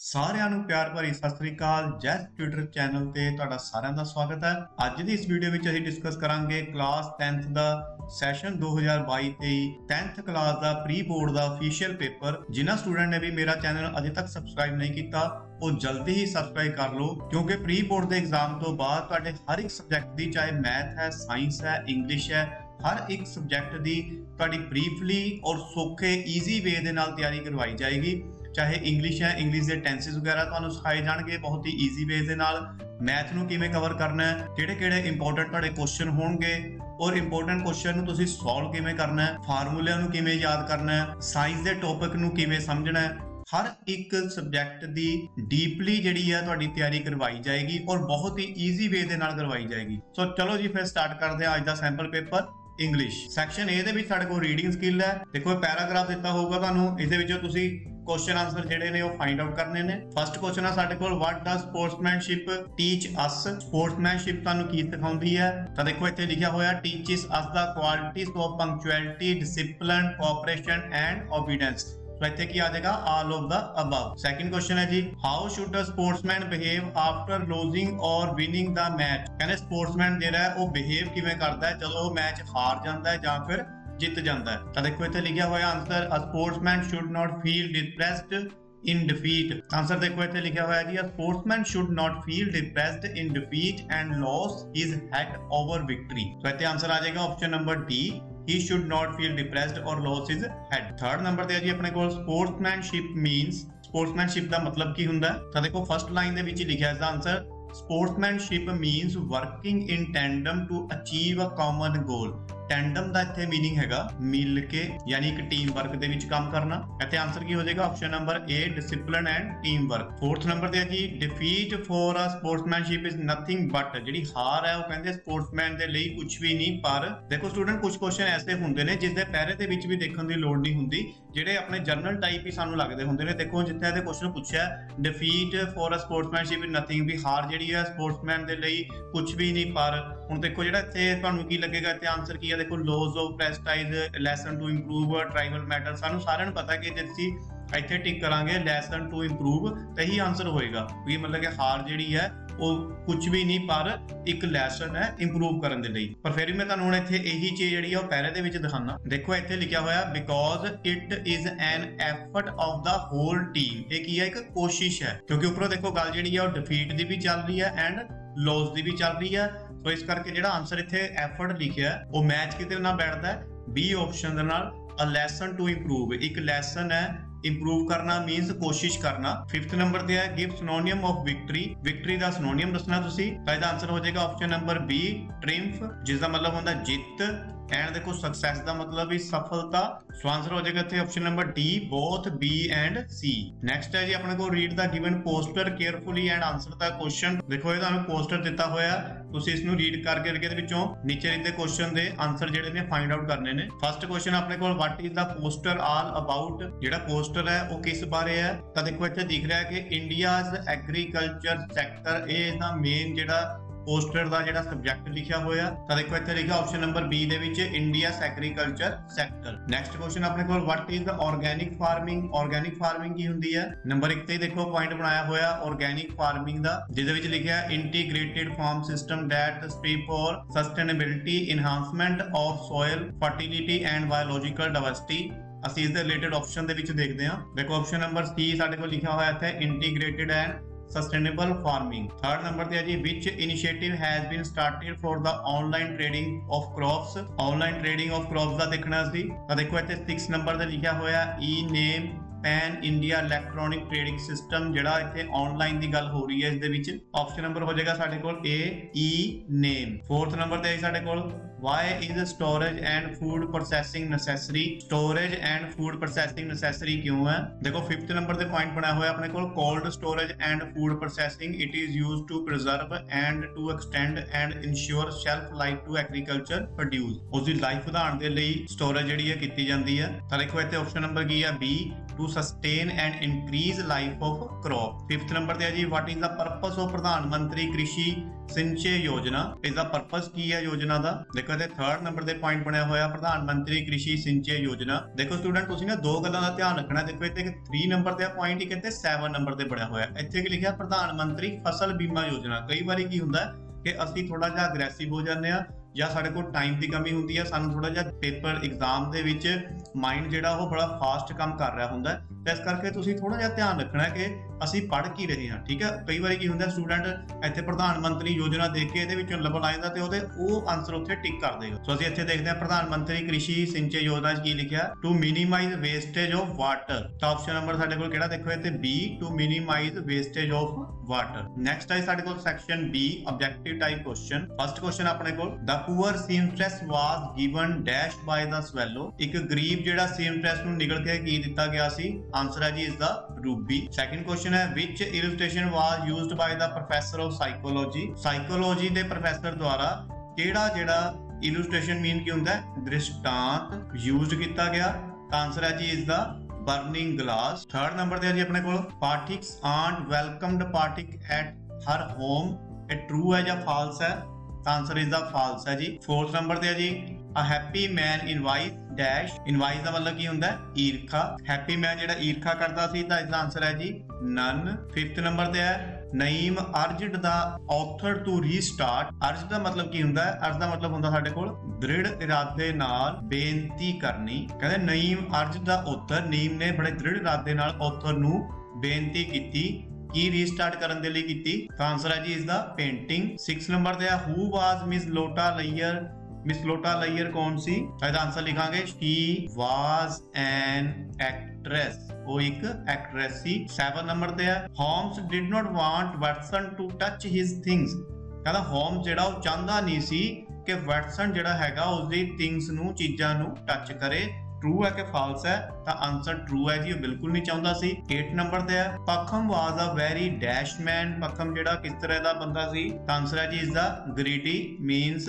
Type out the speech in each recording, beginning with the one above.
ਸਾਰਿਆਂ ਨੂੰ ਪਿਆਰ ਭਰੀ ਸਤਿ ਸ੍ਰੀ ਅਕਾਲ। ਜੈਸ ਟਿਊਟਰ ਚੈਨਲ ਤੇ ਤੁਹਾਡਾ ਸਾਰਿਆਂ ਦਾ ਸਵਾਗਤ ਹੈ। ਅੱਜ ਦੀ ਇਸ ਵੀਡੀਓ ਵਿੱਚ ਅਸੀਂ ਡਿਸਕਸ ਕਰਾਂਗੇ ਕਲਾਸ 10th ਦਾ ਸੈਸ਼ਨ 2022-23 10th ਕਲਾਸ ਦਾ ਪ੍ਰੀ ਬੋਰਡ ਦਾ ਅਫੀਸ਼ੀਅਲ ਪੇਪਰ। ਜਿਨ੍ਹਾਂ ਸਟੂਡੈਂਟ ਨੇ ਵੀ ਮੇਰਾ ਚੈਨਲ ਅਜੇ ਤੱਕ ਸਬਸਕ੍ਰਾਈਬ ਨਹੀਂ ਕੀਤਾ ਉਹ ਜਲਦੀ ਹੀ ਸਬਸਕ੍ਰਾਈਬ ਕਰ ਲਓ, ਕਿਉਂਕਿ ਪ੍ਰੀ ਬੋਰਡ ਦੇ ਐਗਜ਼ਾਮ ਤੋਂ ਬਾਅਦ ਤੁਹਾਡੇ ਹਰ ਇੱਕ ਸਬਜੈਕਟ ਦੀ, ਚਾਹੇ ਮੈਥ ਹੈ, ਸਾਇੰਸ ਹੈ, ਇੰਗਲਿਸ਼ ਹੈ, ਹਰ ਇੱਕ ਸਬਜੈਕਟ ਦੀ ਤੁਹਾਡੀ ਬਰੀਫਲੀ ਔਰ ਸੌਖੇ ਈਜ਼ੀ ਵੇ ਦੇ ਨਾਲ ਤਿਆਰੀ ਕਰਵਾਈ ਜਾਏਗੀ। ਚਾਹੇ ਇੰਗਲਿਸ਼ ਹੈ, ਇੰਗਲਿਸ਼ ਦੇ ਟੈਂਸਸ ਵਗੈਰਾ ਤੁਹਾਨੂੰ ਸਿਖਾਏ ਜਾਣਗੇ ਬਹੁਤ ਹੀ ਈਜ਼ੀ ਵੇ ਦੇ ਨਾਲ। ਮੈਥ ਨੂੰ ਕਿਵੇਂ ਕਵਰ ਕਰਨਾ ਹੈ, ਕਿਹੜੇ ਇੰਪੋਰਟੈਂਟ ਤੁਹਾਡੇ ਕੁਐਸਚਨ ਹੋਣਗੇ ਔਰ ਇੰਪੋਰਟੈਂਟ ਕੁਐਸਚਨ ਨੂੰ ਤੁਸੀਂ ਸੋਲਵ ਕਿਵੇਂ ਕਰਨਾ ਹੈ, ਫਾਰਮੂਲਿਆਂ ਨੂੰ ਕਿਵੇਂ ਯਾਦ ਕਰਨਾ ਹੈ, ਸਾਇੰਸ ਦੇ ਟੌਪਿਕ ਨੂੰ ਕਿਵੇਂ ਸਮਝਣਾ ਹੈ, ਹਰ ਇੱਕ ਸਬਜੈਕਟ ਦੀ ਡੀਪਲੀ ਜਿਹੜੀ ਹੈ ਤੁਹਾਡੀ ਤਿਆਰੀ ਕਰਵਾਈ ਜਾਏਗੀ ਔਰ ਬਹੁਤ ਹੀ ਈਜ਼ੀ ਵੇ ਦੇ ਨਾਲ ਕਰਵਾਈ ਜਾਏਗੀ। ਸੋ ਚਲੋ ਜੀ ਫਿਰ ਸਟਾਰਟ ਕਰਦੇ ਹਾਂ ਅੱਜ ਦਾ sample paper. English section A ਦੇ ਵਿੱਚ ਸਾਡੇ ਕੋਲ ਰੀਡਿੰਗ ਸਕਿੱਲ ਹੈ। ਦੇਖੋ ਇਹ ਪੈਰਾਗ੍ਰਾਫ ਦਿੱਤਾ ਹੋਊਗਾ ਤੁਹਾਨੂੰ, ਇਸ ਦੇ ਵਿੱਚੋਂ ਤੁਸੀਂ ਕੁਐਸਚਨ ਆਨਸਰ ਜਿਹੜੇ ਨੇ ਉਹ ਫਾਈਂਡ ਆਊਟ ਕਰਨੇ ਨੇ। ਫਸਟ ਕੁਐਸਚਨ ਹੈ ਸਾਡੇ ਕੋਲ, what does sportsmanship teach us. Sportsmanship ਤੁਹਾਨੂੰ ਕੀ ਸਿਖਾਉਂਦੀ ਹੈ? ਤਾਂ ਦੇਖੋ ਇੱਥੇ ਲਿਖਿਆ ਹੋਇਆ teaches us the qualities of punctuality, discipline, cooperation and obedience. तो इत्थे की आ जाएगा all of the above. Second question है जी, how should a sportsman behave after losing or winning the match. कहने स्पोर्ट्समैन जेड़ा है वो बिहेव किवें करदा है जदों वो मैच हार जांदा है जां फिर जित जांदा है। तो देखो इत्थे लिखिया होया answer, a sportsman should not feel depressed in defeat। Answer देखो इत्थे लिखा हुआ है जी, a sportsman should not feel depressed in defeat and loss his head over victory। तो इत्थे आंसर आ जाएगा option number D, he should not feel depressed or lose his head। Third number ते है जी अपने कोल, sportsmanship means। स्पोर्ट्समैनशिप दा मतलब की हुंदा है? तो देखो फर्स्ट लाइन दे विच लिखिया इसदा answer, sportsmanship means working in tandem to achieve a common goal। Tandem ਦਾ ਇੱਥੇ ਮੀਨਿੰਗ ਹੈਗਾ ਮਿਲ ਕੇ, ਯਾਨੀ ਇੱਕ ਟੀਮ ਵਰਕ ਦੇ ਵਿੱਚ ਕੰਮ ਕਰਨਾ। ਇੱਥੇ ਆਨਸਰ ਕੀ ਹੋ ਜਾਏਗਾ? Option number A, discipline and team work. Fourth number ਤੇ ਹੈ ਜੀ, defeat for a sportsmanship is nothing but. ਜਿਹੜੀ ਹਾਰ ਹੈ ਉਹ ਕਹਿੰਦੇ ਸਪੋਰਟਸਮੈਨ ਦੇ ਲਈ ਕੁਝ ਵੀ ਨਹੀਂ। ਪਰ ਦੇਖੋ ਸਟੂਡੈਂਟ, ਕੁਝ ਕੁਐਸਚਨ ਐਸੇ ਹੁੰਦੇ ਨੇ ਜਿਸ ਦੇ ਪੈਰੇ ਦੇ ਵਿੱਚ ਵੀ ਦੇਖਣ ਦੀ ਲੋੜ ਨਹੀਂ ਹੁੰਦੀ, ਜਿਹੜੇ ਆਪਣੇ ਜਨਰਲ ਟਾਈਪ ਹੀ ਸਾਨੂੰ ਲੱਗਦੇ ਹੁੰਦੇ ਨੇ। ਦੇਖੋ ਜਿੱਥੇ ਇਹਦੇ ਕੁਐਸਚਨ ਪੁੱਛਿਆ defeat for a sportsmanship is nothing, ਵੀ ਹਾਰ ਜਿਹੜੀ ਹੈ ਸਪੋਰਟਸਮੈਨ ਦੇ ਲਈ ਕੁਝ ਵੀ ਨਹੀਂ। ਪਰ ਹੁਣ ਦੇਖੋ ਜਿਹੜਾ ਇੱਥੇ ਤੁਹਾਨੂੰ ਕੀ ਲੱਗੇਗਾ, ਇੱਥੇ ਆਨਸਰ ਕੀ ਹੈ? ਦੇਖੋ loss of prestige, lesson to improve, trivial matter. ਸਾਨੂੰ ਸਾਰਿਆਂ ਨੂੰ ਪਤਾ ਕਿ ਜੇ ਅਸੀਂ ਇੱਥੇ ਟਿਕ ਕਰਾਂਗੇ ਲੈਸਨ ਟੂ ਇੰਪਰੂਵ ਤਾਂ ਹੀ ਆਨਸਰ ਹੋਏਗਾ। ਵੀ ਮਤਲਬ ਕਿ ਹਾਰ ਜਿਹੜੀ ਹੈ ਉਹ ਕੁਝ ਵੀ ਨਹੀਂ, ਪਰ ਇੱਕ ਲੈਸਨ ਹੈ ਇੰਪਰੂਵ ਕਰਨ ਦੇ ਲਈ। ਪਰ ਫਿਰ ਵੀ ਮੈਂ ਤੁਹਾਨੂੰ ਹੁਣ ਇੱਥੇ ਇਹੀ ਚੀਜ਼ ਜਿਹੜੀ ਆ ਉਹ ਪੈਰੇ ਦੇ ਵਿੱਚ ਦਿਖਾਣਾ। ਦੇਖੋ ਇੱਥੇ ਲਿਖਿਆ ਹੋਇਆ, because it is an effort of the whole team. ਇਹ ਕੀ ਹੈ? ਇੱਕ ਕੋਸ਼ਿਸ਼ ਹੈ, ਕਿਉਂਕਿ ਉੱਪਰੋਂ ਦੇਖੋ ਗੱਲ ਜਿਹੜੀ ਆ ਉਹ ਡਿਫੀਟ ਦੀ ਵੀ ਚੱਲ ਰਹੀ ਹੈ ਐਂਡ ਲੌਸ ਦੀ ਵੀ ਚੱਲ ਰਹੀ ਹੈ। ਸੋ ਇਸ ਕਰਕੇ ਜਿਹੜਾ ਆਨਸਰ ਇੱਥੇ ਐਫਰਟ ਲਿਖਿਆ ਉਹ ਮੈਚ ਕਿਤੇ ਨਾਲ ਬੈਠਦਾ ਹੈ ਬੀ ਆਪਸ਼ਨ ਦੇ ਨਾਲ। ਅ ਲੈਸਨ ਟੂ ਇੰਪਰੂਵ, ਇੱਕ ਲੈਸਨ ਹੈ, ਇੰਪਰੂਵ ਕਰਨਾ ਮੀਨਸ ਕੋਸ਼ਿਸ਼ ਕਰਨਾ। ਫਿਫਥ ਨੰਬਰ ਤੇ ਹੈ, ਗਿਵ ਸਿਨੋਨਿਮ ਆਫ ਵਿਕਟਰੀ। ਵਿਕਟਰੀ ਦਾ ਸਿਨੋਨਿਮ ਦੱਸਣਾ ਤੁਸੀਂ, ਤਾਂ ਇਹਦਾ ਆਨਸਰ ਹੋ ਜਾਏਗਾ ਆਪਸ਼ਨ ਨੰਬਰ ਬੀ, ਟ੍ਰਿੰਫ, ਜਿਸ ਦਾ ਮਤਲਬ ਹੁੰਦਾ ਜਿੱਤ। ਐਂਡ ਦੇਖੋ ਸਕਸੈਸ ਦਾ ਮਤਲਬ ਵੀ ਸਫਲਤਾ। ਸੋ ਆਨਸਰ ਹੋ ਜਾਏਗਾ ਇੱਥੇ option number D, both B and C. Next ਹੈ ਜੀ ਆਪਣੇ ਕੋਲ, read the given poster carefully and answer the question. ਦੇਖੋ ਇਹ ਤੁਹਾਨੂੰ ਪੋਸਟਰ ਦਿੱਤਾ ਹੋਇਆ, ਤੁਸੀਂ ਇਸ ਨੂੰ ਰੀਡ ਕਰਕੇ ਇਹਦੇ ਵਿੱਚੋਂ ਨੀਚੇ ਦਿੱਤੇ ਕੁਐਸਚਨ ਦੇ ਆਨਸਰ ਜਿਹੜੇ ਨੇ ਫਾਈਂਡ ਆਊਟ ਕਰਨੇ ਨੇ। ਫਸਟ ਕੁਐਸਚਨ ਆਪਣੇ ਕੋਲ, what is the poster all about. ਜਿਹੜਾ ਪੋਸਟਰ ਹੈ ਉਹ ਕਿਸ ਬਾਰੇ ਹੈ? ਤਾਂ ਦੇਖੋ ਇੱਥੇ ਦਿਖ ਰਿਹਾ ਕਿ ਇੰਡੀਆਜ਼ ਐਗਰੀਕਲਚਰ ਸੈਕਟਰ, ਇਹ ਇਹਦਾ ਮੇਨ ਜਿਹੜਾ ਪੋਸਟਰ ਦਾ ਜਿਹੜਾ ਸਬਜੈਕਟ ਲਿਖਿਆ ਹੋਇਆ। ਤਾਂ ਦੇਖੋ ਇੱਥੇ ਲਿਖਿਆ ਆਪਸ਼ਨ ਨੰਬਰ ਬੀ ਦੇ ਵਿੱਚ India's agriculture sector. Next question ਆਪਣੇ ਕੋਲ, what is the organic farming. Organic farming ਕੀ ਹੁੰਦੀ ਹੈ? ਨੰਬਰ 1 ਤੇ ਦੇਖੋ ਪੁਆਇੰਟ ਬਣਾਇਆ ਹੋਇਆ ਆਰਗੈਨਿਕ ਫਾਰਮਿੰਗ ਦਾ, ਜਿਹਦੇ ਵਿੱਚ ਲਿਖਿਆ integrated farm system that strive for sustainability, enhancement of soil fertility and biological diversity. ਅਸੀਂ ਇਸ ਦੇ ਰਿਲੇਟਡ ਆਪਸ਼ਨ ਦੇ ਵਿੱਚ ਦੇਖਦੇ ਹਾਂ। ਦੇਖੋ ਆਪਸ਼ਨ ਨੰਬਰ ਸੀ ਸਾਡੇ ਕੋਲ ਲਿਖਿਆ ਹੋਇਆ ਇੱਥੇ integrated and sustainable farming। Third number पे है जी, which initiative has been started for the online trading of crops। online trading of crops ਦਾ ਦੇਖਣਾ ਸੀ। ਤਾਂ ਦੇਖੋ ਇੱਥੇ 6 ਨੰਬਰ ਤੇ ਲਿਖਿਆ ਹੋਇਆ e-name pan India electronic trading system. ਜਿਹੜਾ ਇੱਥੇ ਆਨਲਾਈਨ ਦੀ ਗੱਲ ਹੋ ਰਹੀ ਹੈ ਇਸ ਦੇ ਵਿੱਚ ਆਪਸ਼ਨ ਨੰਬਰ ਹੋ ਜਾਏਗਾ ਸਾਡੇ ਕੋਲ ਏ, e-name। ਫੋਰਥ ਨੰਬਰ ਤੇ ਹੈ ਸਾਡੇ ਕੋਲ, why is storage and food processing necessary। storage and food processing necessary ਕਿਉਂ ਹੈ? ਦੇਖੋ 5th ਨੰਬਰ ਤੇ ਪੁਆਇੰਟ ਬਣਾਇਆ ਹੋਇਆ ਆਪਣੇ ਕੋਲ, cold storage and food processing it is used to preserve and to extend and ensure shelf life to agriculture produce। ਉਸ ਦੀ life ਵਧਾਉਣ ਦੇ ਲਈ ਸਟੋਰੇਜ ਜਿਹੜੀ ਹੈ ਕੀਤੀ ਜਾਂਦੀ ਹੈ। ਤਾਂ ਦੇਖੋ ਇੱਥੇ ਆਪਸ਼ਨ ਨੰਬਰ ਕੀ ਹੈ? B, to sustain and increase life of crop. 5th number ते है जी what is the purpose of Pradhan Mantri Krishi सिंचाई योजना। इसका पर्पस की है योजना का। देखो इत्थे 3rd नंबर ते पॉइंट बनया होया प्रधानमंत्री कृषि सिंचाई योजना। देखो स्टूडेंट तुसीं ना दो गल्लां दा ध्यान रखना। देखो इत्थे 3 नंबर ते पॉइंट ही इत्थे 7 नंबर ते बनया होया। इत्थे की लिखिया प्रधानमंत्री फसल बीमा योजना। कई बार की हुंदा कि असीं थोड़ा जिहा अग्रैसिव हो जाते हैं ਜਾਂ ਸਾਡੇ ਕੋਲ ਟਾਈਮ ਦੀ ਕਮੀ ਹੁੰਦੀ ਹੈ, ਸਾਨੂੰ ਥੋੜਾ ਜਿਹਾ ਪੇਪਰ ਐਗਜ਼ਾਮ ਦੇ ਵਿੱਚ ਮਾਈਂਡ ਜਿਹੜਾ ਉਹ ਬੜਾ ਫਾਸਟ ਕੰਮ ਕਰ ਰਿਹਾ ਹੁੰਦਾ ਤੇ ਇਸ ਕਰਕੇ ਤੁਸੀਂ ਥੋੜਾ ਜਿਹਾ ਧਿਆਨ ਰੱਖਣਾ ਕਿ ਅਸੀਂ ਪੜ੍ਹ ਕੀ ਰਹੇ ਹਾਂ। ਠੀਕ ਹੈ, ਕਈ ਵਾਰੀ ਕੀ ਹੁੰਦਾ ਸਟੂਡੈਂਟ ਇੱਥੇ ਪ੍ਰਧਾਨ ਮੰਤਰੀ ਯੋਜਨਾ ਦੇਖ ਕੇ ਇਹਦੇ ਵਿੱਚੋਂ ਲੱਭਣ ਆ ਜਾਂਦਾ ਤੇ ਉਹ ਆਨਸਰ ਉੱਥੇ ਟਿਕ ਕਰ ਦੇਗਾ। ਸੋ ਅਸੀਂ ਇੱਥੇ ਦੇਖਦੇ ਹਾਂ ਪ੍ਰਧਾਨ ਮੰਤਰੀ ਕ੍ਰਿਸ਼ੀ ਸਿੰਚਾਈ ਯੋਜਨਾ 'ਚ ਕੀ ਲਿਖਿਆ, to minimize wastage of water. ਤਾਂ ਆਪਸ਼ਨ ਨੰਬਰ ਸਾਡੇ ਕੋਲ ਕਿਹੜਾ ਦੇਖੋ ਇੱਥੇ B, to minimize wastage of water. Next ਹੈ ਸਾਡੇ ਕੋਲ section B, objective type question. First question ਆਪਣੇ ਕੋਲ, the poor seamstress was given dash by the swallow। ਇੱਕ ਗਰੀਬ ਜਿਹੜਾ ਸੀਮਟਰੈਸ ਨੂੰ ਨਿਗਲ ਕੇ ਕੀ ਦਿੱਤਾ ਗਿਆ ਸੀ, ਆਨਸਰ ਹੈ ਜੀ ਇਸ ਦਾ ਰੂਬੀ। ਸੈਕੰਡ ਕੁਐਸਚਨ ਹੈ which illustration was used by the professor of psychology. Psychology ਦੇ ਪ੍ਰੋਫੈਸਰ ਦੁਆਰਾ ਕਿਹੜਾ ਜਿਹੜਾ ਇਲਸਟ੍ਰੇਸ਼ਨ ਮੀਨ ਕੀ ਹੁੰਦਾ ਹੈ, ਦ੍ਰਿਸ਼ਟਾਂਤ ਯੂਜ਼ਡ ਕੀਤਾ ਗਿਆ। ਤਾਂ ਆਨਸਰ ਹੈ ਜੀ ਇਸ ਦਾ ਬਰਨਿੰਗ ਗਲਾਸ। ਥਰਡ ਨੰਬਰ ਤੇ ਹੈ ਜੀ ਆਪਣੇ ਕੋਲ, Patrick's aunt welcomed Patrick at her home. ਇਹ ਟਰੂ ਹੈ ਜਾਂ ਫਾਲਸ ਹੈ, ਤਾਂ ਆਨਸਰ ਇਸ ਦਾ ਫਾਲਸ ਹੈ ਜੀ। ਫੋਰਥ ਨੰਬਰ ਤੇ ਹੈ ਜੀ a happy man invite dash. Invite ਦਾ ਮਤਲਬ ਕੀ ਹੁੰਦਾ ਹੈ, ਈਰਖਾ। ਹੈਪੀ ਮੈਨ ਜਿਹੜਾ ਈਰਖਾ ਕਰਦਾ ਸੀ, ਤਾਂ ਇਸ ਦਾ ਆਨਸਰ ਹੈ ਜੀ ਨਨ। ਫਿਫਥ ਨੰਬਰ ਤੇ ਹੈ Naeem urged the author to restart. ਅਰਜ ਦਾ ਮਤਲਬ ਕੀ ਹੁੰਦਾ ਹੈ, ਅਰਜ ਦਾ ਮਤਲਬ ਹੁੰਦਾ ਸਾਡੇ ਕੋਲ ਦ੍ਰਿੜ ਇਰਾਦੇ ਨਾਲ ਬੇਨਤੀ ਕਰਨੀ। ਕਹਿੰਦੇ ਨਈਮ ਅਰਜ ਦਾ ਆਥਰ, ਨੀਮ ਨੇ ਬੜੇ ਦ੍ਰਿੜ ਇਰਾਦੇ ਨਾਲ ਆਥਰ ਨੂੰ ਬੇਨਤੀ ਕੀਤੀ ਕੀ ਰੀਸਟਾਰਟ ਕਰਨ ਦੇ ਲਈ ਕੀਤੀ। ਤਾਂ ਆਨਸਰ ਹੈ ਜੀ ਇਸ ਦਾ ਪੇਂਟਿੰਗ। 6 ਨੰਬਰ ਤੇ ਹੈ ਹੂ ਵਾਜ਼ ਮਿਸ ਲੋਟਾ ਲਈਅਰ। ਮਿਸ ਲੋਟਾ ਲਈਅਰ ਕੌਣ ਸੀ, ਇਹਦਾ ਆਨਸਰ ਲਿਖਾਂਗੇ ਸ਼ੀ ਵਾਜ਼ ਐਨ ਐਕਟਰੈਸ। ਉਹ ਇੱਕ ਐਕਟਰੈਸ ਸੀ। 7 ਨੰਬਰ ਤੇ ਹੈ Holmes did not want Watson to touch his things. ਕਹਿੰਦਾ ਹੋਮਸ ਜਿਹੜਾ ਉਹ ਚਾਹੁੰਦਾ ਨਹੀਂ ਸੀ ਕਿ ਵੈਟਸਨ ਜਿਹੜਾ ਹੈਗਾ ਉਸਦੀ ਥਿੰਗਸ ਨੂੰ, ਚੀਜ਼ਾਂ ਨੂੰ ਟੱਚ ਕਰੇ। ਟਰੂ ਹੈ ਕਿ ਫਾਲਸ ਹੈ, ਤਾਂ ਆਨਸਰ ਟਰੂ ਹੈ ਜੀ, ਉਹ ਬਿਲਕੁਲ ਨਹੀਂ ਚਾਹੁੰਦਾ ਸੀ। 8 ਨੰਬਰ ਤੇ ਹੈ ਪਖਮ ਵਾਜ਼ ਅ ਵੈਰੀ ਡੈਸ਼ ਮੈਨ। ਪਖਮ ਜਿਹੜਾ ਕਿਸ ਤਰ੍ਹਾਂ ਦਾ ਬੰਦਾ ਸੀ, ਤਾਂ ਆਨਸਰ ਹੈ ਜੀ ਇਸ ਦਾ ਗ੍ਰੀਡੀ ਮੀਨਸ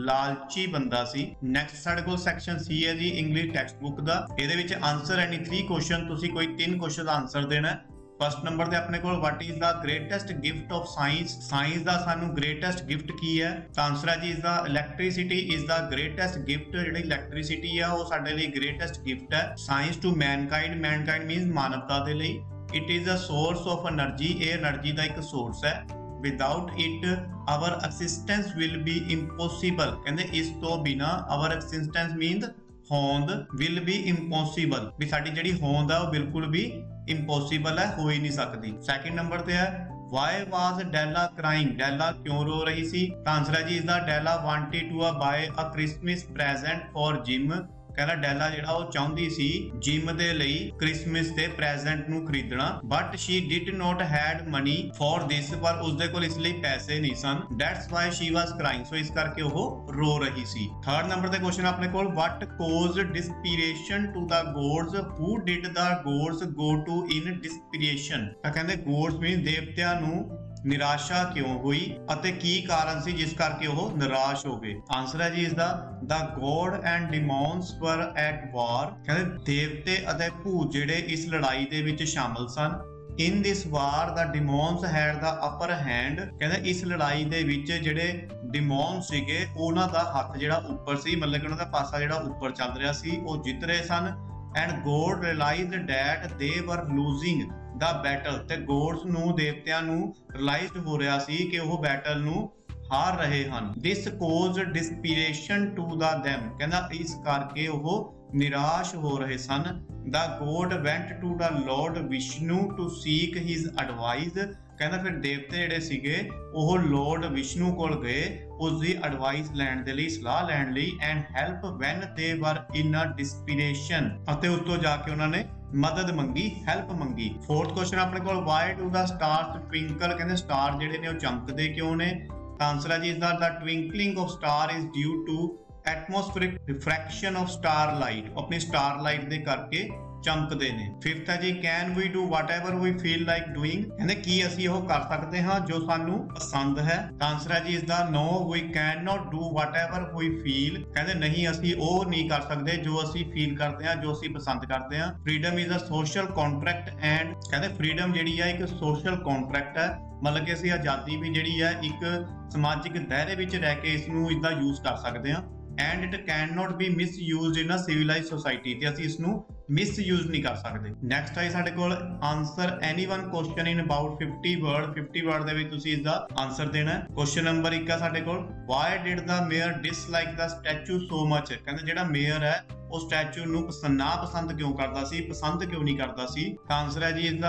ਲਾਲਚੀ ਬੰਦਾ ਸੀ। ਨੈਕਸਟ ਸਾਡੇ ਕੋਲ ਸੈਕਸ਼ਨ C ਹੈ ਜੀ ਇੰਗਲਿਸ਼ ਟੈਕਸਟ ਬੁੱਕ ਦਾ। ਇਹਦੇ ਵਿੱਚ ਆਨਸਰ ਐਨੀ 3 ਕੁਐਸਚਨ, ਤੁਸੀਂ ਕੋਈ 3 ਕੁਐਸਚਨ ਦਾ ਆਨਸਰ ਦੇਣਾ। ਫਸਟ ਨੰਬਰ ਤੇ ਆਪਣੇ ਕੋਲ what is the greatest gift of science. Science ਦਾ ਸਾਨੂੰ ਗ੍ਰੇਟੈਸਟ ਗਿਫਟ ਕੀ ਹੈ, ਤਾਂ ਆਨਸਰ ਹੈ ਜੀ ਇਸ ਦਾ electricity is the greatest gift. ਜਿਹੜੀ ਇਲੈਕਟ੍ਰਿਸਿਟੀ ਆ ਉਹ ਸਾਡੇ ਲਈ ਗ੍ਰੇਟੈਸਟ ਗਿਫਟ ਹੈ। Science to mankind, mankind means ਮਾਨਵਤਾ ਦੇ ਲਈ। It is a source of energy, ਇਹ એનર્ਜੀ ਦਾ ਇੱਕ ਸੋਰਸ ਹੈ। Without it our existence will be impossible. ਕਹਿੰਦੇ ਇਸ ਤੋਂ ਬਿਨਾ ਆਵਰ ਐਗਜ਼ਿਸਟੈਂਸ ਮੀਨਸ ਹੋਂਦ, ਵਿਲ ਬੀ ਇੰਪੋਸੀਬਲ, ਵੀ ਸਾਡੀ ਜਿਹੜੀ ਹੋਂਦ ਆ ਉਹ ਬਿਲਕੁਲ ਵੀ ਇੰਪੋਸੀਬਲ ਹੈ, ਹੋ ਹੀ ਨਹੀਂ ਸਕਦੀ। ਸੈਕਿੰਡ ਨੰਬਰ ਤੇ ਹੈ ਵਾਈ ਵਾਜ਼ ਡੈਲਾ ਕ੍ਰਾਈਂਗ। ਡੈਲਾ ਕਿਉਂ ਰੋ ਰਹੀ ਸੀ, ਤਾਂ ਆਨਸਰ ਹੈ ਜੀ ਇਸ ਦਾ Della wanted to buy a Christmas present for Jim. ਕਹਿੰਦਾ ਡੈਲਾ ਜਿਹੜਾ ਉਹ ਚਾਹੁੰਦੀ ਸੀ ਜਿਮ ਦੇ ਲਈ ਕ੍ਰਿਸਮਸ ਦੇ ਪ੍ਰੈਜ਼ੈਂਟ ਨੂੰ ਖਰੀਦਣਾ, but she did not had money for this. ਪਰ ਉਸਦੇ ਕੋਲ ਇਸ ਲਈ ਪੈਸੇ ਨਹੀਂ ਸਨ। That's why she was crying. So ਇਸ ਕਰਕੇ ਉਹ ਰੋ ਰਹੀ ਸੀ। ਥਰਡ ਨੰਬਰ ਤੇ ਕੁਐਸਚਨ ਆਪਣੇ ਕੋਲ what caused desperation to the gods. Who did the gods go to in desperation. ਤਾਂ ਕਹਿੰਦੇ ਗੋਡਸ ਮੀਨ ਦੇਵਤਿਆਂ ਨੂੰ ਨਿਰਾਸ਼ਾ ਕਿਉਂ ਹੋਈ ਅਤੇ ਕੀ ਕਾਰਨ ਸੀ ਜਿਸ ਕਰਕੇ ਉਹ ਨਿਰਾਸ਼ ਹੋ ਗਏ। ਆਨਸਰ ਹੈ ਜੀ ਇਸ ਦਾ ਦਾ ਗੋਡ ਐਂਡ ਡਿਮੋਨਸ ਵਰ ਐਟ ਵਾਰ। ਕਹਿੰਦੇ ਦੇਵਤੇ ਅਤੇ ਭੂਤ ਜਿਹੜੇ ਇਸ ਲੜਾਈ ਦੇ ਵਿੱਚ ਸ਼ਾਮਲ ਸਨ। ਇਨ ਦਿਸ ਵਾਰ ਦਾ ਡਿਮੋਨਸ ਹੈਡ ਦਾ ਅਪਰ ਹੈਂਡ। ਕਹਿੰਦੇ ਇਸ ਲੜਾਈ ਦੇ ਵਿੱਚ ਜਿਹੜੇ ਡਿਮੋਨ ਸੀਗੇ ਉਹਨਾਂ ਦਾ ਹੱਥ ਜਿਹੜਾ ਉੱਪਰ ਸੀ, ਮਤਲਬ ਕਿ ਉਹਨਾਂ ਦਾ ਪਾਸਾ ਜਿਹੜਾ ਉੱਪਰ ਚੱਲ ਰਿਹਾ ਸੀ, ਉਹ ਜਿੱਤ ਰਹੇ ਸਨ। ਐਂਡ ਗੋਡ ਰਿਅਲਾਈਜ਼ਡ ਡੈਟ ਦੇ ਵਰ ਲੂਜ਼ਿੰਗ ਦਾ ਬੈਟਲ। ਤੇ ਗੋਡਸ ਨੂੰ, ਦੇਵਤਿਆਂ ਨੂੰ ਰਿਅਲਾਈਜ਼ਡ ਹੋ ਰਿਹਾ ਸੀ ਕਿ ਉਹ ਬੈਟਲ ਨੂੰ ਹਾਰ ਰਹੇ ਹਨ। This caused desperation to the them। ਕਹਿੰਦਾ ਇਸ ਕਰਕੇ ਉਹ ਨਿਰਾਸ਼ ਹੋ ਰਹੇ ਸਨ। The god went to the lord Vishnu to seek his advice. ਕਹਿੰਦਾ ਫਿਰ ਦੇਵਤੇ ਜਿਹੜੇ ਸੀਗੇ ਉਹ ਲਾਰਡ ਵਿਸ਼ਨੂੰ ਕੋਲ ਗਏ ਉਸ ਦੀ ਐਡਵਾਈਸ ਲੈਣ ਦੇ ਲਈ, ਸਲਾਹ ਲੈਣ ਲਈ। ਐਂਡ ਹੈਲਪ ਵੈਨ ਦੇ ਵਰ ਇਨ ਅ ਡਿਸਪੀਰੇਸ਼ਨ। ਅਤੇ ਉਸ ਤੋਂ ਜਾ ਕੇ ਉਹਨਾਂ ਨੇ ਮਦਦ ਮੰਗੀ, ਹੈਲਪ ਮੰਗੀ। ਫੋਰਥ ਕੁਐਸਚਨ ਆਪਣੇ ਕੋਲ why do the stars Twinkle. ਕਹਿੰਦੇ ਸਟਾਰ ਜਿਹੜੇ ਨੇ ਉਹ ਚਮਕਦੇ ਕਿਉਂ ਨੇ, ਤਾਂ ਆਨਸਰ ਹੈ ਜੀ ਇਸ ਦਾ the twinkling of star is due to atmospheric refraction of star light. ਆਪਣੀ ਸਟਾਰ ਲਾਈਟ ਦੇ ਕਰਕੇ ਚਮਕਦੇ ਨੇ। ਫਿਫਥ ਹੈ ਜੀ can we do whatever we feel like doing, ਕਹਿੰਦੇ ਕੀ ਅਸੀਂ ਉਹ ਕਰ ਸਕਦੇ ਹਾਂ ਜੋ ਸਾਨੂੰ ਪਸੰਦ ਹੈ। ਤਾਂ ਆਨਸਰ ਹੈ ਜੀ ਇਸ ਦਾ no we can not do whatever we feel, ਕਹਿੰਦੇ ਨਹੀਂ ਅਸੀਂ ਉਹ ਨਹੀਂ ਕਰ ਸਕਦੇ ਜੋ ਅਸੀਂ ਫੀਲ ਕਰਦੇ ਹਾਂ, ਜੋ ਅਸੀਂ ਪਸੰਦ ਕਰਦੇ ਹਾਂ। Freedom is a social contract and, ਕਹਿੰਦੇ ਫਰੀडम ਜਿਹੜੀ ਹੈ ਇੱਕ ਸੋਸ਼ਲ ਕੰਟਰੈਕਟ ਹੈ, ਮਤਲਬ ਕਿ ਅਸੀਂ ਆਜ਼ਾਦੀ ਵੀ ਜਿਹੜੀ ਹੈ ਇੱਕ ਸਮਾਜਿਕ ਦਾਇਰੇ ਵਿੱਚ ਰਹਿ ਕੇ ਇਸ ਨੂੰ ਇਦਾਂ ਯੂਜ਼ ਕਰ ਸਕਦੇ ਹਾਂ। And it can not be misused in a civilised society, ਤੇ ਅਸੀਂ ਇਸ ਨੂੰ ਮਿਸਯੂਜ਼ ਨਹੀਂ ਕਰ ਸਕਦੇ। ਨੈਕਸਟ ਹੈ ਸਾਡੇ ਕੋਲ answer any one question in about 50 word, 50 word ਦੇ ਵਿੱਚ ਤੁਸੀਂ ਇਸ ਦਾ ਆਨਸਰ ਦੇਣਾ ਹੈ। ਕੁਐਸਚਨ ਨੰਬਰ 1 ਹੈ ਸਾਡੇ ਕੋਲ why did the mayor dislike the statue so much, ਕਹਿੰਦੇ ਜਿਹੜਾ ਮੇਅਰ ਹੈ ਉਹ ਸਟੈਚੂ ਨੂੰ ਨਾ ਪਸੰਦ ਕਿਉਂ ਕਰਦਾ ਸੀ, ਪਸੰਦ ਕਿਉਂ ਨਹੀਂ ਕਰਦਾ ਸੀ। ਤਾਂ ਆਨਸਰ ਹੈ ਜੀ ਇਸ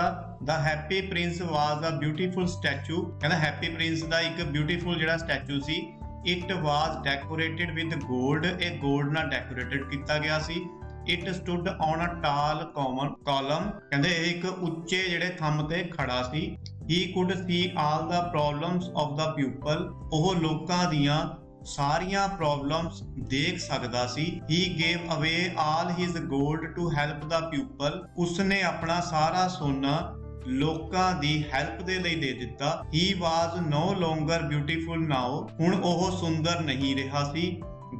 ਦਾ happy prince was a beautiful statue, ਕਹਿੰਦਾ ਹੈਪੀ ਪ੍ਰਿੰਸ ਦਾ ਇੱਕ ਬਿਊਟੀਫੁਲ ਜਿਹੜਾ ਸਟੈਚੂ ਸੀ। ਇਟ ਵਾਜ਼ ਡੈਕੋਰੇਟਡ ਵਿਦ 골ਡ, ਇਹ 골ਡ ਨਾਲ ਡੈਕੋਰੇਟਡ ਕੀਤਾ ਗਿਆ ਸੀ। It stood on a tall column, ਕਹਿੰਦੇ ਇਹ ਇੱਕ ਉੱਚੇ ਜਿਹੜੇ ਥੰਮ ਤੇ ਖੜਾ ਸੀ। He could see all the problems of the people, ਉਹ ਲੋਕਾਂ ਦੀਆਂ ਸਾਰੀਆਂ ਪ੍ਰੋਬਲਮਸ ਦੇਖ ਸਕਦਾ ਸੀ। ਹੀ ਗੇਵ ਅਵੇ ਆਲ ਹਿਸ 골ਡ ਟੂ ਹੈਲਪ ਦਾ ਪੀਪਲ, ਉਸਨੇ ਆਪਣਾ ਸਾਰਾ ਸੋਨਾ ਲੋਕਾਂ ਦੀ ਹੈਲਪ ਦੇ ਲਈ ਦੇ ਦਿੱਤਾ। ਹੀ ਵਾਜ਼ ਨੋ ਲੋਂਗਰ ਬਿਊਟੀਫੁਲ ਨਾਓ, ਹੁਣ ਉਹ ਸੁੰਦਰ ਨਹੀਂ ਰਿਹਾ ਸੀ।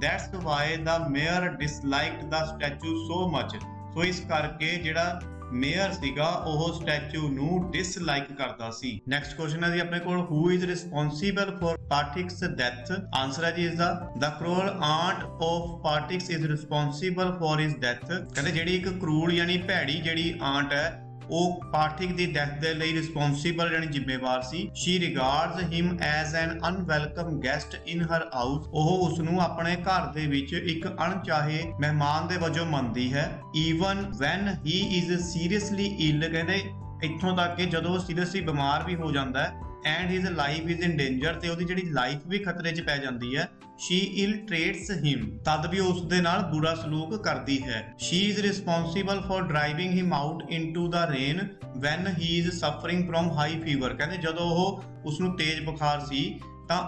That's why the mayor disliked the statue so much, so ਇਸ ਕਰਕੇ ਜਿਹੜਾ ਮੇਅਰ ਸੀਗਾ ਉਹ ਸਟੈਚੂ ਨੂੰ ਡਿਸਲਾਈਕ ਕਰਦਾ ਸੀ। ਨੈਕਸਟ ਕੁਐਸਚਨ ਹੈ ਜੀ ਆਪਣੇ ਕੋਲ who is responsible for Patrick's death, answer ਹੈ ਜੀ ਇਸ ਦਾ the cruel aunt of Patrick's is responsible for his death, ਕਹਿੰਦੇ ਜਿਹੜੀ ਇੱਕ ਕਰੂਲ ਯਾਨੀ ਭੈੜੀ ਜਿਹੜੀ ਆਂਟ ਹੈ ਉਹ ਪਾਰਟਿਕ ਦੀ ਡੈਥ ਦੇ ਲਈ ਰਿਸਪੌਂਸਿਬਲ ਯਾਨੀ ਜ਼ਿੰਮੇਵਾਰ ਸੀ। She regards him as an unwelcome guest in her house, ਉਹ ਉਸ ਨੂੰ ਆਪਣੇ ਘਰ ਦੇ ਵਿੱਚ ਇੱਕ ਅਣਚਾਹੇ ਮਹਿਮਾਨ ਦੇ ਵਜੋਂ ਮੰਨਦੀ ਹੈ। Even when he is seriously ill, ਕਹਿੰਦੇ ਇੱਥੋਂ ਤੱਕ ਕਿ ਜਦੋਂ ਉਹ ਸੀਰੀਅਸਲੀ ਬਿਮਾਰ ਵੀ ਹੋ ਜਾਂਦਾ ਹੈ। And his life is in danger, ਤੇ ਉਹਦੀ ਜਿਹੜੀ ਲਾਈਫ ਵੀ ਖਤਰੇ 'ਚ ਪੈ ਜਾਂਦੀ ਹੈ। ਸ਼ੀ ਇਲ ਟ੍ਰੇਟਸ ਹਿਮ, ਤਦ ਵੀ ਉਸ ਦੇ ਨਾਲ ਬੁਰਾ ਸਲੂਕ ਕਰਦੀ ਹੈ। She is responsible for driving him out into the rain van he is suffering from high fever, ਕਹਿੰਦੇ ਜਦੋਂ ਉਹ ਉਸ ਨੂੰ ਤੇਜ਼ ਬੁਖਾਰ ਸੀ ਤਾਂ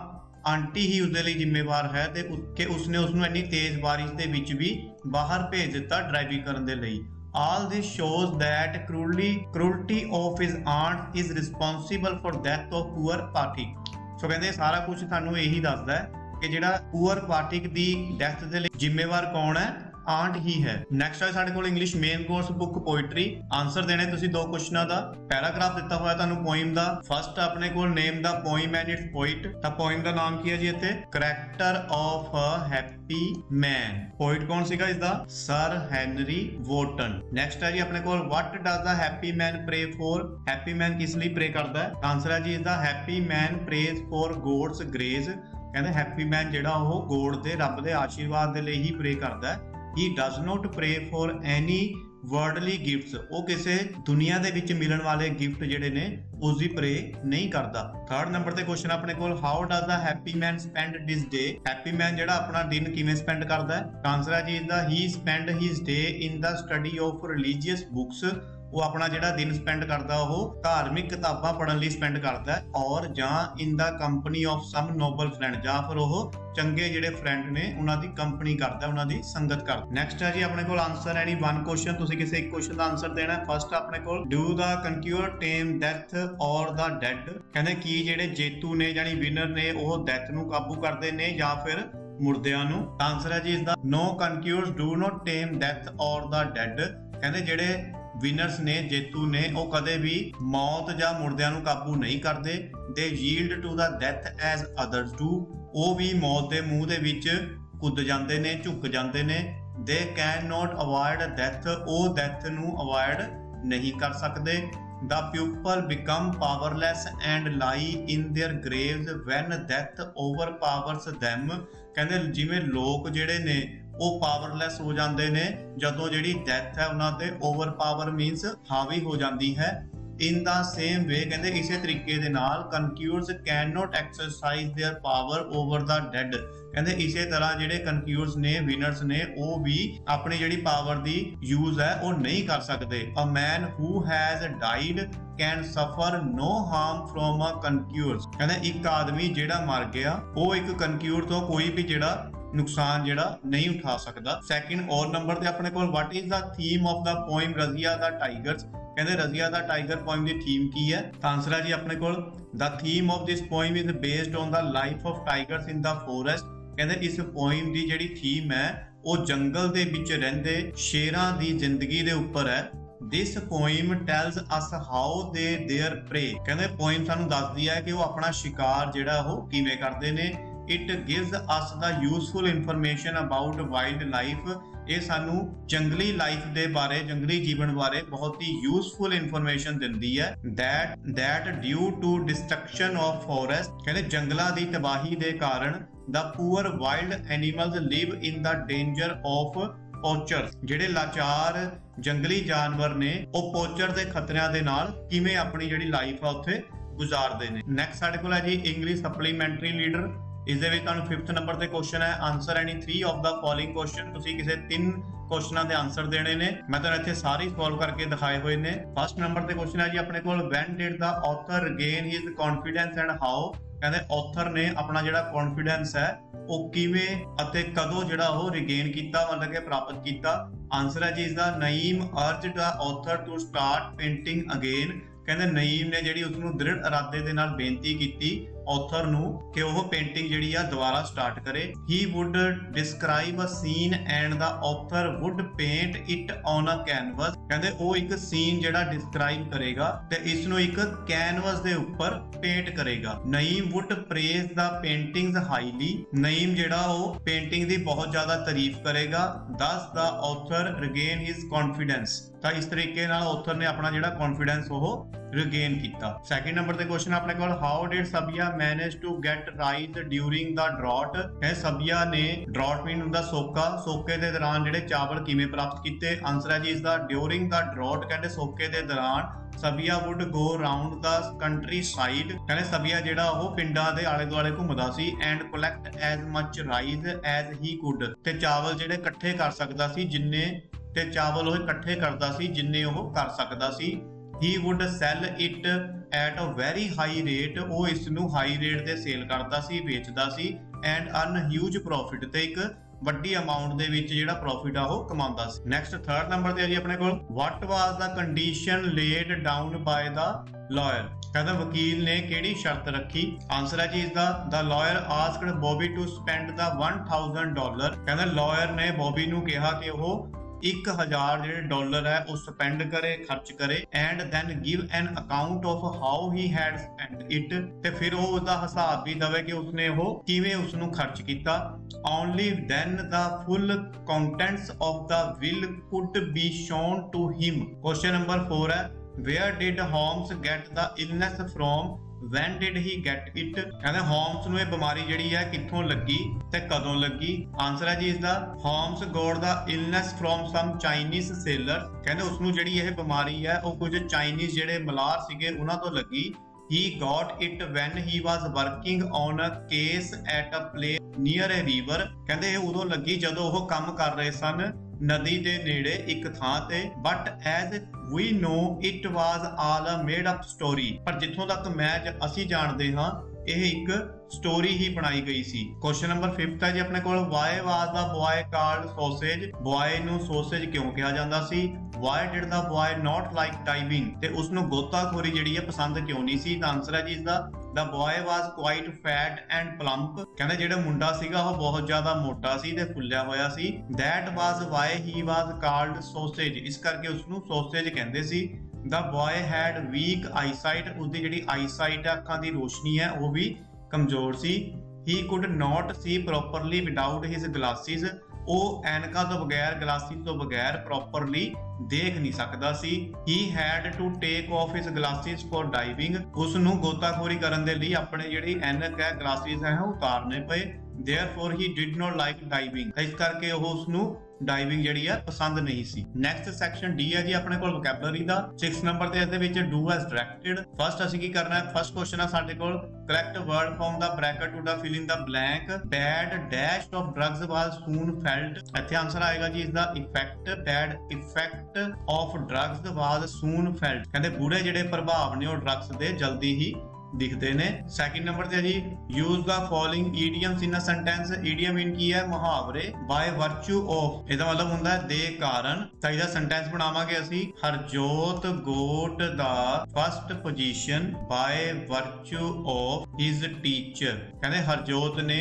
ਆਂਟੀ ਹੀ ਉਸਦੇ ਲਈ ਜ਼ਿੰਮੇਵਾਰ ਹੈ ਤੇ ਕਿ ਉਸਨੇ ਉਸ ਨੂੰ ਇੰਨੀ ਤੇਜ਼ ਬਾਰਿਸ਼ ਦੇ ਵਿੱਚ ਵੀ ਬਾਹਰ ਭੇਜ ਦਿੱਤਾ ਡਰਾਈਵਿੰਗ ਕਰਨ ਦੇ ਲਈ। All this shows that cruelty of his aunt is responsible for death of poor Pathik, ਸੋ ਕਹਿੰਦੇ ਸਾਰਾ ਕੁਝ ਤੁਹਾਨੂੰ ਇਹੀ ਦੱਸਦਾ ਹੈ ਕਿ ਜਿਹੜਾ ਪੂਅਰ ਪਾਰਟਿਕ ਦੀ ਡੈਥ ਦੇ ਲਈ ਜ਼ਿੰਮੇਵਾਰ ਕੌਣ ਹੈ, ਆਂਟ ਹੀ ਹੈ। ਨੈਕਸਟ ਹੈ ਸਾਡੇ ਕੋਲ English main course book poetry, answer ਦੇਣੇ ਤੁਸੀਂ ਦੋ ਕੁਐਸਚਨਾਂ ਦਾ। ਪੈਰਾਗ੍ਰਾਫ ਦਿੱਤਾ ਹੋਇਆ ਤੁਹਾਨੂੰ ਪੋਇਮ ਦਾ। ਫਸਟ ਆਪਣੇ ਕੋਲ ਨੇਮ ਦਾ ਪੋਇਮ ਐਂਡ ਇਟਸ ਪੋਇਟ, ਤਾਂ ਪੋਇਮ ਦਾ ਨਾਮ ਕੀ ਹੈ ਜੀ ਇੱਥੇ character of a happy man, poet ਕੌਣ ਸੀਗਾ ਇਸਦਾ ਸਰ ਹੈਨਰੀ ਵੋਟਨ। ਨੈਕਸਟ ਹੈ ਜੀ ਆਪਣੇ ਕੋਲ what does the happy man pray for, happy man ਕਿਸ ਲਈ ਪ੍ਰੇ ਕਰਦਾ ਹੈ, ਆਨਸਰ ਹੈ ਜੀ ਇਸਦਾ happy man prays for god's grace, ਕਹਿੰਦੇ ਹੈਪੀ ਮੈਨ ਜਿਹੜਾ ਉਹ ਗੋਡ ਦੇ ਰੱਬ ਦੇ ਆਸ਼ੀਰਵਾਦ ਦੇ ਲਈ ਹੀ ਪ੍ਰੇ ਕਰਦਾ ਹੈ। He does not pray for any worldly gifts, ਉਹ ਕਿਸੇ ਦੁਨੀਆ ਦੇ ਵਿੱਚ ਮਿਲਣ ਵਾਲੇ ਗਿਫਟ ਜਿਹੜੇ ਨੇ ਉਸ ਦੀ ਪ੍ਰੇ ਨਹੀਂ ਕਰਦਾ। ਥਰਡ ਨੰਬਰ ਤੇ ਕੁਐਸਚਨ ਆਪਣੇ ਕੋਲ how does the happy man spend his day, happy man ਜਿਹੜਾ ਆਪਣਾ ਦਿਨ ਕਿਵੇਂ ਸਪੈਂਡ ਕਰਦਾ ਹੈ, ਆਨਸਰ ਹੈ ਜੀ ਇਸਦਾ he spend his day in the study of religious books, ਉਹ ਆਪਣਾ ਜਿਹੜਾ ਦਿਨ ਸਪੈਂਡ ਕਰਦਾ ਉਹ ਧਾਰਮਿਕ ਕਿਤਾਬਾਂ ਪੜ੍ਹਨ ਲਈ ਸਪੈਂਡ ਕਰਦਾ ਹੈ, ਔਰ ਜਾਂ in the company of some noble friend, ਜਾਂ ਫਿਰ ਉਹ ਚੰਗੇ ਜਿਹੜੇ ਫਰੈਂਡ ਨੇ ਉਹਨਾਂ ਦੀ ਕੰਪਨੀ ਕਰਦਾ, ਉਹਨਾਂ ਦੀ ਸੰਗਤ ਕਰਦਾ। ਨੈਕਸਟ ਹੈ ਜੀ ਆਪਣੇ ਕੋਲ ਆਨਸਰ ਐਨੀ ਵਨ ਕੁਐਸਚਨ, ਤੁਸੀਂ ਕਿਸੇ ਇੱਕ ਕੁਐਸਚਨ ਦਾ ਆਨਸਰ ਦੇਣਾ ਹੈ। ਫਸਟ ਆਪਣੇ ਕੋਲ ਡੂ ਦਾ ਕਨਕਿਊਰ ਟੇਮ ਡੈਥ ਔਰ ਦਾ ਡੈਡ, ਕਹਿੰਦੇ ਕੀ ਜਿਹੜੇ ਜੇਤੂ ਨੇ ਯਾਨੀ ਵਿਨਰ ਨੇ ਉਹ ਡੈਥ ਨੂੰ ਕਾਬੂ ਕਰਦੇ ਨੇ ਜਾਂ ਫਿਰ ਮੁਰਦਿਆਂ ਨੂੰ, ਆਨਸਰ ਹੈ ਜੀ ਇਸਦਾ ਨੋ ਕਨਕਿਊਰਸ ਡੂ ਨੋਟ ਟੇਮ ਡੈਥ ਔਰ ਦਾ ਡੈਡ, ਕਹਿੰਦੇ ਜਿਹੜੇ ਵਿਨਰਸ ਨੇ ਜੇਤੂ ਨੇ ਉਹ ਕਦੇ ਵੀ ਮੌਤ ਜਾਂ ਮੁਰਦਿਆਂ ਨੂੰ ਕਾਬੂ ਨਹੀਂ ਕਰਦੇ। They yield to the death as others do, ਉਹ ਵੀ ਮੌਤ ਦੇ ਮੂੰਹ ਦੇ ਵਿੱਚ ਕੁੱਦ ਜਾਂਦੇ ਨੇ, ਝੁਕ ਜਾਂਦੇ ਨੇ। They can note avoid death, ਉਹ ਡੈਥ ਨੂੰ ਅਵੋਇਡ ਨਹੀਂ ਕਰ ਸਕਦੇ। The people become powerless and lie in their graves when death overpowers them, ਕਹਿੰਦੇ ਜਿਵੇਂ ਲੋਕ ਜਿਹੜੇ ਨੇ ਉਹ ਪਾਵਰਲੈਸ ਹੋ ਜਾਂਦੇ ਨੇ ਜਦੋਂ ਜਿਹੜੀ ਡੈਥ ਹੈ ਉਹਨਾਂ ਤੇ ਓਵਰਪਾਵਰ ਮੀਨਸ ਹਾਵੀ ਹੋ ਜਾਂਦੀ ਹੈ। ਇਨ ਦਾ ਸੇਮ ਵੇ ਕਹਿੰਦੇ ਇਸੇ ਤਰੀਕੇ ਦੇ ਨਾਲ conquerors can not exercise their power over the dead, ਕਹਿੰਦੇ ਇਸੇ ਤਰ੍ਹਾਂ ਜਿਹੜੇ ਕਨਕਿਊਰਸ ਨੇ ਵਿਨਰਸ ਨੇ ਉਹ ਵੀ ਆਪਣੀ ਜਿਹੜੀ ਪਾਵਰ ਦੀ ਯੂਜ਼ ਹੈ ਉਹ ਨਹੀਂ ਕਰ ਸਕਦੇ। ਅ ਮੈਨ ਹੂ ਹੈਜ਼ ਡਾਈਡ ਕੈਨ ਸਫਰ ਨੋ ਹਾਰਮ ਫਰੋਮ ਅ ਕਨਕਿਊਰਸ, ਕਹਿੰਦੇ ਇੱਕ ਆਦਮੀ ਜਿਹੜਾ ਮਰ ਗਿਆ ਉਹ ਇੱਕ ਕਨਕਿਊਰ ਤੋਂ ਕੋਈ ਵੀ ਜਿਹੜਾ नुकसान जिहड़ा नहीं उठा सकदा। सैकंड और नंबर ते अपने कोल what is the theme of the poem Razia the tigress, कहंदे रज़िया द टाइगर पोएम दी थीम की है? तां आंसर है जी अपने कोल the theme of this poem is based on the life of tigers in the forest. कहंदे इस पोएम दी जिहड़ी थीम है ਉਹ ਜੰਗਲ ਦੇ ਵਿੱਚ ਰਹਿੰਦੇ ਸ਼ੇਰਾਂ ਦੀ ਜ਼ਿੰਦਗੀ ਦੇ ਉੱਪਰ ਹੈ। This poem tells us how they their prey, ਕਹਿੰਦੇ ਪੋਇਮ ਸਾਨੂੰ ਦੱਸਦੀ ਹੈ ਕਿ ਉਹ ਆਪਣਾ ਸ਼ਿਕਾਰ ਜਿਹੜਾ ਉਹ ਕਿਵੇਂ ਕਰਦੇ ਨੇ। It gives us the useful information about wildlife, ਇਹ ਸਾਨੂੰ ਜੰਗਲੀ ਲਾਈਫ ਦੇ ਬਾਰੇ, ਜੰਗਲੀ ਜੀਵਨ ਬਾਰੇ ਬਹੁਤ ਹੀ ਯੂਸਫੁਲ ਇਨਫੋਰਮੇਸ਼ਨ ਦਿੰਦੀ ਹੈ। that due to destruction of forest, ਕਹਿੰਦੇ ਜੰਗਲਾਂ ਦੀ ਤਬਾਹੀ ਦੇ ਕਾਰਨ the poor wild animals live in the danger of poachers, ਜਿਹੜੇ ਲਾਚਾਰ ਜੰਗਲੀ ਜਾਨਵਰ ਨੇ ਉਹ ਪੋਚਰ ਦੇ ਖਤਰਿਆਂ ਦੇ ਨਾਲ ਕਿਵੇਂ ਆਪਣੀ ਜਿਹੜੀ ਲਾਈਫ ਆ ਉੱਥੇ ਗੁਜ਼ਾਰਦੇ ਨੇ। ਨੈਕਸਟ ਸਾਡੇ ਕੋਲ ਹੈ ਜੀ ਇੰਗਲਿਸ਼ ਸਪਲੀਮੈਂਟਰੀ ਲੀਡਰ। ਇਸ ਦੇ ਵਿੱਚ ਤੁਹਾਨੂੰ 5th ਨੰਬਰ ਤੇ ਕੁਐਸਚਨ ਹੈ answer any 3 of the following question. ਤੁਸੀਂ ਕਿਸੇ 3 ਕੁਐਸਚਨਾਂ ਦੇ ਆਨਸਰ ਦੇਣੇ ਨੇ, ਮੈਂ ਤੁਹਾਨੂੰ ਇੱਥੇ ਸਾਰੇ ਸੋਲਵ ਕਰਕੇ ਦਿਖਾਏ ਹੋਏ ਨੇ। ਫਸਟ ਨੰਬਰ ਤੇ ਕੁਐਸਚਨ ਹੈ ਜੀ ਆਪਣੇ ਕੋਲ when did the author regain his confidence and how, ਕਹਿੰਦੇ ਆਥਰ ਨੇ ਆਪਣਾ ਜਿਹੜਾ ਕੌਨਫੀਡੈਂਸ ਹੈ ਉਹ ਕਿਵੇਂ ਅਤੇ ਕਦੋਂ ਜਿਹੜਾ ਉਹ ਰਿਗੇਨ ਕੀਤਾ, ਮਤਲਬ ਕਿ ਪ੍ਰਾਪਤ ਕੀਤਾ। ਆਨਸਰ ਹੈ ਜੀ ਇਸ ਦਾ Naeem urged the author to start painting again, ਕਹਿੰਦੇ ਨਈਮ ਨੇ ਜਿਹੜੀ ਉਸਨੂੰ ਦ੍ਰਿੜ ਇਰਾਦੇ ਦੇ ਨਾਲ ਬੇਨਤੀ ਕੀਤੀ ਆਥਰ ਨੂੰ ਕਿ ਉਹ ਪੇਂਟਿੰਗ ਜਿਹੜੀ ਆ ਦੁਬਾਰਾ ਸਟਾਰਟ ਕਰੇ। He would describe a scene and the author would paint it on a canvas, ਕਹਿੰਦੇ ਉਹ ਇੱਕ ਸੀਨ ਜਿਹੜਾ ਡਿਸਕ੍ਰਾਈਬ ਕਰੇਗਾ ਤੇ ਇਸ ਨੂੰ ਇੱਕ ਕੈਨਵਸ ਦੇ ਉੱਪਰ ਪੇਂਟ ਕਰੇਗਾ। Naeem would praise the paintings highly, Naeem ਜਿਹੜਾ ਉਹ ਪੇਂਟਿੰਗ ਦੀ ਬਹੁਤ ਜ਼ਿਆਦਾ ਤਾਰੀਫ ਕਰੇਗਾ। ਦਸ ਦਾ ਆਥਰ ਰਿਗੇਨ ਹਿਸ ਕੌਨਫੀਡੈਂਸ, ਤਾਂ ਇਸ ਤਰੀਕੇ ਨਾਲ ਆਥਰ ਨੇ ਆਪਣਾ ਜਿਹੜਾ ਕੌਨਫੀਡੈਂਸ ਉਹ ਰਿਗੇਨ ਕੀਤਾ। ਸੈਕਿੰਡ ਨੰਬਰ ਤੇ ਕੁਐਸਚਨ ਆਪਣੇ ਕੋਲ how did Sabia manage to get rice during the drought, ਇਹ ਸਬੀਆ ਨੇ ਡਰਾਟ ਮੀਨ ਹੁੰਦਾ ਸੋਕਾ, ਸੋਕੇ ਦੇ ਦੌਰਾਨ ਜਿਹੜੇ ਚਾਵਲ ਕਿਵੇਂ ਪ੍ਰਾਪਤ ਕੀਤੇ। ਆਨਸਰ ਹੈ ਜੀ ਇਸ ਦਾ ਡਿਊਰਿੰਗ ਦਾ ਡਰਾਟ, ਕਹਿੰਦੇ ਸੋਕੇ ਦੇ ਦੌਰਾਨ Sabia would go round the countryside, ਕਹਿੰਦੇ ਸਬੀਆ ਜਿਹੜਾ ਉਹ ਪਿੰਡਾਂ ਦੇ ਆਲੇ ਦੁਆਲੇ ਘੁੰਮਦਾ ਸੀ and collect as much rice as he could, ਤੇ ਚਾਵਲ ਜਿਹੜੇ ਇਕੱਠੇ ਕਰ ਸਕਦਾ ਸੀ ਜਿੰਨੇ, ਤੇ ਚਾਵਲ ਉਹ ਇਕੱਠੇ ਕਰਦਾ ਸੀ ਜਿੰਨੇ ਉਹ ਕਰ ਸਕਦਾ ਸੀ। He would sell it at a very high rate, ਉਹ ਇਸ ਨੂੰ ਹਾਈ ਰੇਟ ਤੇ ਸੇਲ ਕਰਦਾ ਸੀ, ਵੇਚਦਾ ਸੀ। and earn huge profit, ਤੇ ਇੱਕ ਵੱਡੀ ਅਮਾਉਂਟ ਦੇ ਵਿੱਚ ਜਿਹੜਾ ਪ੍ਰੋਫਿਟ ਆ ਉਹ ਕਮਾਉਂਦਾ ਸੀ। ਨੈਕਸਟ ਥਰਡ ਨੰਬਰ ਤੇ ਆ ਜੀ ਆਪਣੇ ਕੋਲ what was the condition laid down by the lawyer, ਕਹਿੰਦਾ ਵਕੀਲ ਨੇ ਕਿਹੜੀ ਸ਼ਰਤ ਰੱਖੀ। ਆਨਸਰ ਹੈ ਜੀ ਇਸ ਦਾ the lawyer asked Bobby to spend the $1000, ਕਹਿੰਦਾ ਲਾਇਰ ਨੇ ਬੋਬੀ ਨੂੰ ਕਿਹਾ ਕਿ ਉਹ 1000 ਜਿਹੜੇ ਡਾਲਰ ਹੈ ਉਹ ਸਪੈਂਡ ਕਰੇ, ਖਰਚ ਕਰੇ। And then give an account of how he had spent it, ਤੇ ਫਿਰ ਉਹ ਉਹਦਾ ਹਿਸਾਬ ਵੀ ਦਵੇ ਕਿ ਉਸਨੇ ਉਹ ਕਿਵੇਂ ਉਸਨੂੰ ਖਰਚ ਕੀਤਾ। Only then the full contents of the will could be shown to him. Question number 4 ਹੈ where did Holmes get the illness from, when did he get it, ਕਹਿੰਦੇ ਹੋਮਸ ਨੂੰ ਇਹ ਬਿਮਾਰੀ ਜਿਹੜੀ ਹੈ ਕਿੱਥੋਂ ਲੱਗੀ ਤੇ ਕਦੋਂ ਲੱਗੀ। ਆਨਸਰ ਹੈ ਜੀ ਇਸ ਦਾ Holmes got the illness from some Chinese sailor, ਕਹਿੰਦੇ ਉਸ ਨੂੰ ਜਿਹੜੀ ਇਹ ਬਿਮਾਰੀ ਹੈ ਉਹ ਕੁਝ ਚਾਈਨੀਜ਼ ਜਿਹੜੇ ਮਲਾਰ ਸੀਗੇ ਉਹਨਾਂ ਤੋਂ ਲੱਗੀ। he got it when he was working on a case at a place near a river, ਕਹਿੰਦੇ ਇਹ ਉਦੋਂ ਲੱਗੀ ਜਦੋਂ ਉਹ ਕੰਮ ਕਰ ਰਹੇ ਸਨ ਨਦੀ ਦੇ ਨੇੜੇ ਇੱਕ ਥਾਂ ਤੇ। But as we know it was all a made up story, ਪਰ ਜਿੱਥੋਂ ਤੱਕ ਅਸੀਂ ਜਾਣਦੇ ਹਾਂ ਇਹ ਇੱਕ ਸਟੋਰੀ ਹੀ ਬਣਾਈ ਗਈ ਸੀ। ਕੁਐਸਚਨ ਨੰਬਰ 5 ਹੈ ਜੀ ਆਪਣੇ ਕੋਲ why was the boy called sausage, boy ਨੂੰ sausage ਕਿਉਂ ਕਿਹਾ ਜਾਂਦਾ ਸੀ। why did the boy not like diving, ਤੇ ਉਸ ਨੂੰ ਗੋਤਾਖੋਰੀ ਜਿਹੜੀ ਹੈ ਪਸੰਦ ਕਿਉਂ ਨਹੀਂ ਸੀ। ਤਾਂ ਆਨਸਰ ਹੈ ਜੀ ਇਸ ਦਾ the boy was quite fat and plump, ਕਹਿੰਦੇ ਜਿਹੜਾ ਮੁੰਡਾ ਸੀਗਾ ਉਹ ਬਹੁਤ ਜ਼ਿਆਦਾ ਮੋਟਾ ਸੀ ਤੇ ਫੁੱਲਿਆ ਹੋਇਆ ਸੀ। that was why he was called sausage, ਇਸ ਕਰਕੇ ਉਸ ਨੂੰ sausage ਕਹਿੰਦੇ ਸੀ। the boy had weak eyesight, ਉਸਦੀ ਜਿਹੜੀ eyesight ਹੈ ਅੱਖਾਂ ਦੀ ਰੋਸ਼ਨੀ ਹੈ ਉਹ ਵੀ ਕਮਜ਼ੋਰ ਸੀ। he could not see properly without his glasses, ਉਹ ਐਨਕਾਂ ਤੋਂ ਬਗੈਰ, ਗਲਾਸਿਸ ਤੋਂ ਬਗੈਰ ਪ੍ਰੋਪਰਲੀ ਦੇਖ ਨਹੀਂ ਸਕਦਾ ਸੀ। he had to take off his glasses for diving, ਉਸ ਨੂੰ ਗੋਤਾਖੋਰੀ ਕਰਨ ਦੇ ਲਈ ਆਪਣੇ ਜਿਹੜੀ ਐਨਕ ਹੈ, ਗਲਾਸਿਸ ਹੈ ਉਹ ਉਤਾਰਨੇ ਪਏ। therefore he did not like diving, ਇਸ ਕਰਕੇ ਉਹ ਉਸ ਨੂੰ ਡਾਈਵਿੰਗ ਜਿਹੜੀ ਹੈ ਪਸੰਦ ਨਹੀਂ ਸੀ। ਨੈਕਸਟ ਸੈਕਸ਼ਨ ਡੀ ਹੈ ਜੀ ਆਪਣੇ ਕੋਲ ਵੋਕੈਬਲਰੀ ਦਾ 6 ਨੰਬਰ ਤੇ ਇਸ ਦੇ ਵਿੱਚ ਡੂ ਐਸ ਡਾਇਰੈਕਟਡ। ਫਸਟ ਅਸੀਂ ਕੀ ਕਰਨਾ ਹੈ, ਫਸਟ ਕੁਐਸਚਨ ਹੈ ਸਾਡੇ ਕੋਲ correct word form the bracket to the fill in the blank. Bad dash of drugs was soon felt, ਇੱਥੇ ਆਨਸਰ ਆਏਗਾ ਜੀ ਇਸ ਦਾ effect. Bad effect of drugs was soon felt, ਕਹਿੰਦੇ ਬੁਰੇ ਜਿਹੜੇ ਪ੍ਰਭਾਵ ਨੇ ਉਹ ਡਰੱਗਸ ਦੇ ਜਲਦੀ ਹੀ ਦਿਖਦੇ ਨੇ। ਸੈਕਿੰਡ ਨੰਬਰ ਤੇ ਹੈ ਜੀ use the following idioms in a sentence. Idiom in ਕੀ ਹੈ? ਮੁਹਾਵਰੇ। ਬਾਏ ਵਰਚੂ ਆਫ, ਇਹਦਾ ਮਤਲਬ ਹੁੰਦਾ ਹੈ ਦੇ ਕਾਰਨ। ਤਾਂ ਇਹਦਾ ਸੈਂਟੈਂਸ ਬਣਾਵਾਂਗੇ ਅਸੀਂ, Harjot got the first position by virtue of his teacher. ਕਹਿੰਦੇ ਹਰਜੋਤ ਨੇ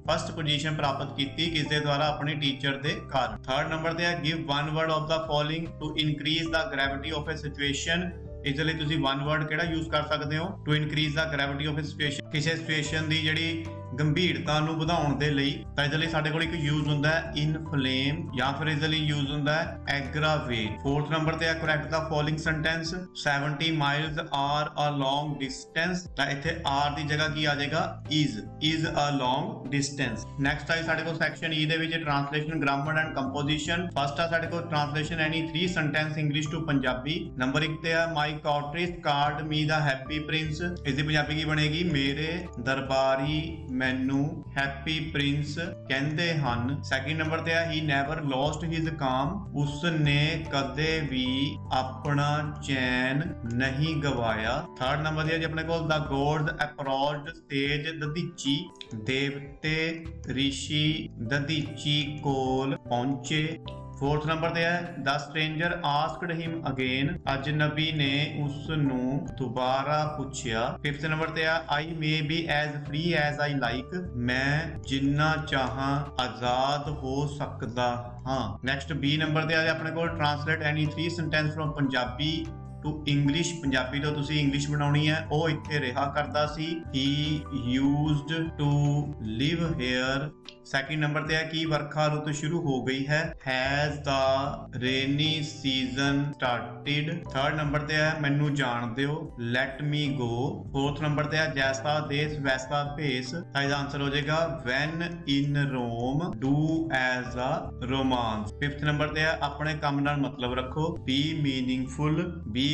ਫਸਟ ਪੋਜੀਸ਼ਨ ਪ੍ਰਾਪਤ ਕੀਤੀ ਕਿਸ ਦੇ ਦੁਆਰਾ? ਆਪਣੇ ਟੀਚਰ ਦੇ ਕਾਰਨ। ਥਰਡ ਨੰਬਰ ਤੇ ਹੈ give one word of the following to increase the gravity of a situation. ਇਸ ਲਈ ਤੁਸੀਂ ਵਨ ਵਰਡ ਕਿਹੜਾ ਯੂਜ਼ ਕਰ ਸਕਦੇ ਹੋ? To increase the gravity of a situation, ਕਿਸੇ ਸਿਚੁਏਸ਼ਨ ਦੀ ਜਿਹੜੀ ਗੰਭੀਰਤਾ ਨੂੰ ਵਧਾਉਣ ਦੇ ਲਈ। ਤਾਂ ਇਹਦੇ ਲਈ ਸਾਡੇ ਕੋਲ ਇੱਕ ਯੂਜ਼ ਹੁੰਦਾ ਹੈ ਇਨਫਲੇਮ, ਜਾਂ ਫਿਰ ਇਸ ਲਈ ਯੂਜ਼ ਹੁੰਦਾ ਹੈ ਐਗਰਾਵੇਟ। ਫੋਰਥ ਨੰਬਰ ਤੇ ਹੈ correct the following sentence. 70 miles are a long distance. ਤਾਂ ਇੱਥੇ ਆਰ ਦੀ ਜਗ੍ਹਾ ਕੀ ਆ ਜਾਏਗਾ? Is a long distance. Next ਹੈ ਸਾਡੇ ਕੋਲ ਸੈਕਸ਼ਨ ਈ ਦੇ ਵਿੱਚ translation, grammar and composition. First ਆ ਸਾਡੇ ਕੋਲ translation any 3 sentence English to Punjabi. Number 1 ਤੇ ਹੈ my courtiers called me the happy prince. ਇਸ ਦੀ ਪੰਜਾਬੀ ਕੀ ਬਣੇਗੀ? ਮੇਰੇ ਦਰਬਾਰੀ ਮੈਨੂੰ ਹੈਪੀ ਪ੍ਰਿੰਸ ਕਹਿੰਦੇ ਹਨ। ਸੈਕਿੰਡ ਨੰਬਰ ਤੇ ਹੈ ਹੀ ਨੈਵਰ ਲੋਸਟ ਹਿਜ਼ ਕਾਮ। ਉਸ ਨੇ ਕਦੇ ਵੀ ਆਪਣਾ ਚੈਨ ਨਹੀਂ ਗਵਾਇਆ। ਥਰਡ ਨੰਬਰ ਤੇ ਹੈ ਜੀ ਆਪਣੇ ਕੋਲ ਦਾ ਗੋਡਸ ਅਪਰੋਚਡ ਸਟੇਜ ਦਧੀਚੀ। ਦੇਵਤੇ ਰਿਸ਼ੀ ਦਧੀਚੀ ਕੋਲ ਪਹੁੰਚੇ। ਫੋਰਥ ਨੰਬਰ ਤੇ ਹੈ the stranger asked him again. ਅਜਨਬੀ ਨੇ ਉਸ ਨੂੰ ਦੁਬਾਰਾ ਪੁੱਛਿਆ। ਫਿਫਥ ਨੰਬਰ ਤੇ ਹੈ I may be as free as I like. ਮੈਂ ਜਿੰਨਾ ਚਾਹਾਂ ਆਜ਼ਾਦ ਹੋ ਸਕਦਾ ਹਾਂ। ਨੈਕਸਟ ਬੀ ਨੰਬਰ ਤੇ ਆ ਆਪਣੇ ਕੋਲ translate any 3 sentence from Punjabi to English. ਪੰਜਾਬੀ ਤੋਂ ਤੁਸੀਂ ਇੰਗਲਿਸ਼ ਬਣਾਉਣੀ ਹੈ। ਉਹ ਇੱਥੇ ਰਿਹਾ ਕਰਦਾ ਸੀ। He used to live here. Second number ਤੇ ਹੈ ਕਿ ਵਰਖਾ ਰੁੱਤ ਸ਼ੁਰੂ ਹੋ ਗਈ ਹੈ। Has the rainy season started. Third number ਤੇ ਹੈ ਮੈਨੂੰ ਜਾਣ ਦਿਓ, let me go. Fourth number ਤੇ ਹੈ ਜੈਸਾ ਦੇਸ਼ ਵੈਸਾ ਭੇਸ। ਤਾਂ ਇਹਦਾ ਆਨਸਰ ਹੋ ਜਾਏਗਾ when in Rome do as a Romans. Fifth number ਤੇ ਹੈ ਆਪਣੇ ਕੰਮ ਨਾਲ ਮਤਲਬ ਰੱਖੋ, be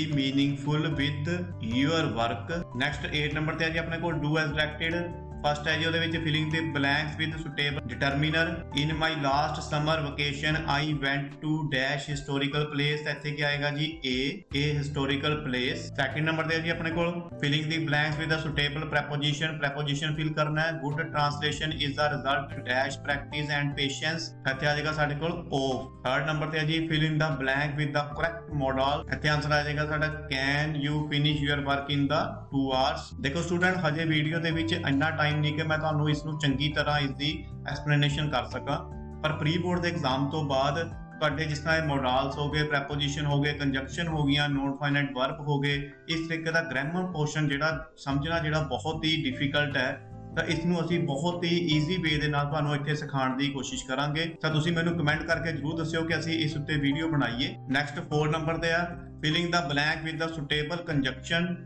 meaningful with your work. Next 8 number ਤੇ ਹੈ ਜੀ ਆਪਣੇ ਕੋਲ ਡੂ ਐਜ਼ ਡਾਇਰੈਕਟਡ। ਫਸਟ ਹੈ ਜੀ ਉਹਦੇ ਵਿੱਚ fill in the blanks with suitable determiner. In my last summer vacation I went to dash historical place. ਇੱਥੇ ਕੀ ਆਏਗਾ ਜੀ? A historical place. Second number ਤੇ ਹੈ ਜੀ ਆਪਣੇ ਕੋਲ fill in the blanks with suitable preposition fill ਕਰਨਾ ਹੈ। Good translation is the result dash practice and patience. ਇੱਥੇ ਆ ਜਾਏਗਾ ਸਾਡੇ ਕੋਲ ਆਫ। ਥਰਡ ਨੰਬਰ ਤੇ ਹੈ ਜੀ fill in the blank with the correct modal. ਇੱਥੇ ਆਨਸਰ ਆ ਜਾਏਗਾ ਸਾਡਾ can you finish your work in the 2 hours। ਦੇਖੋ ਸਟੂਡੈਂਟ ਹਜੇ ਵੀਡੀਓ ਦੇ ਵਿੱਚ ਇੰਨਾ ਟਾਈਮ ਨਹੀਂ ਕਿ ਮੈਂ ਤੁਹਾਨੂੰ ਇਸ ਨੂੰ ਚੰਗੀ ਤਰ੍ਹਾਂ ਇਸ ਦੀ ਐਕਸਪਲੇਨੇਸ਼ਨ ਕਰ ਸਕਾਂ, ਪਰ ਪ੍ਰੀ ਬੋਰਡ ਦੇ ਐਗਜ਼ਾਮ ਤੋਂ ਬਾਅਦ ਤੁਹਾਡੇ ਜਿਸ ਤਰ੍ਹਾਂ ਮੋਡਲਸ ਹੋ ਗਏ, ਪ੍ਰੈਪੋਜੀਸ਼ਨ ਹੋ ਗਏ, ਕੰਜੰਕਸ਼ਨ ਹੋ ਗਈਆਂ, ਨੋਨ ਫਾਈਨਾਈਟ ਵਰਬ ਹੋ ਗਏ, ਇਸ ਤਰੀਕੇ ਦਾ ਗ੍ਰਾਮਰ ਪੋਰਸ਼ਨ ਜਿਹੜਾ ਸਮਝਣਾ ਜਿਹੜਾ ਬਹੁਤ ਹੀ ਡਿਫਿਕਲਟ ਹੈ, ਤਾਂ ਇਸ ਨੂੰ ਅਸੀਂ ਬਹੁਤ ਹੀ ਈਜ਼ੀ ਵੇ ਦੇ ਨਾਲ ਤੁਹਾਨੂੰ ਇੱਥੇ ਸਿਖਾਉਣ ਦੀ ਕੋਸ਼ਿਸ਼ ਕਰਾਂਗੇ। ਤਾਂ ਤੁਸੀਂ ਮੈਨੂੰ ਕਮੈਂਟ ਕਰਕੇ ਜਰੂਰ ਦੱਸਿਓ ਕਿ ਅਸੀਂ ਇਸ ਉੱਤੇ ਵੀਡੀਓ ਬਣਾਈਏ। ਨੈਕਸਟ 4 ਨੰਬਰ ਤੇ ਆ fill in the blank with the suitable conjunction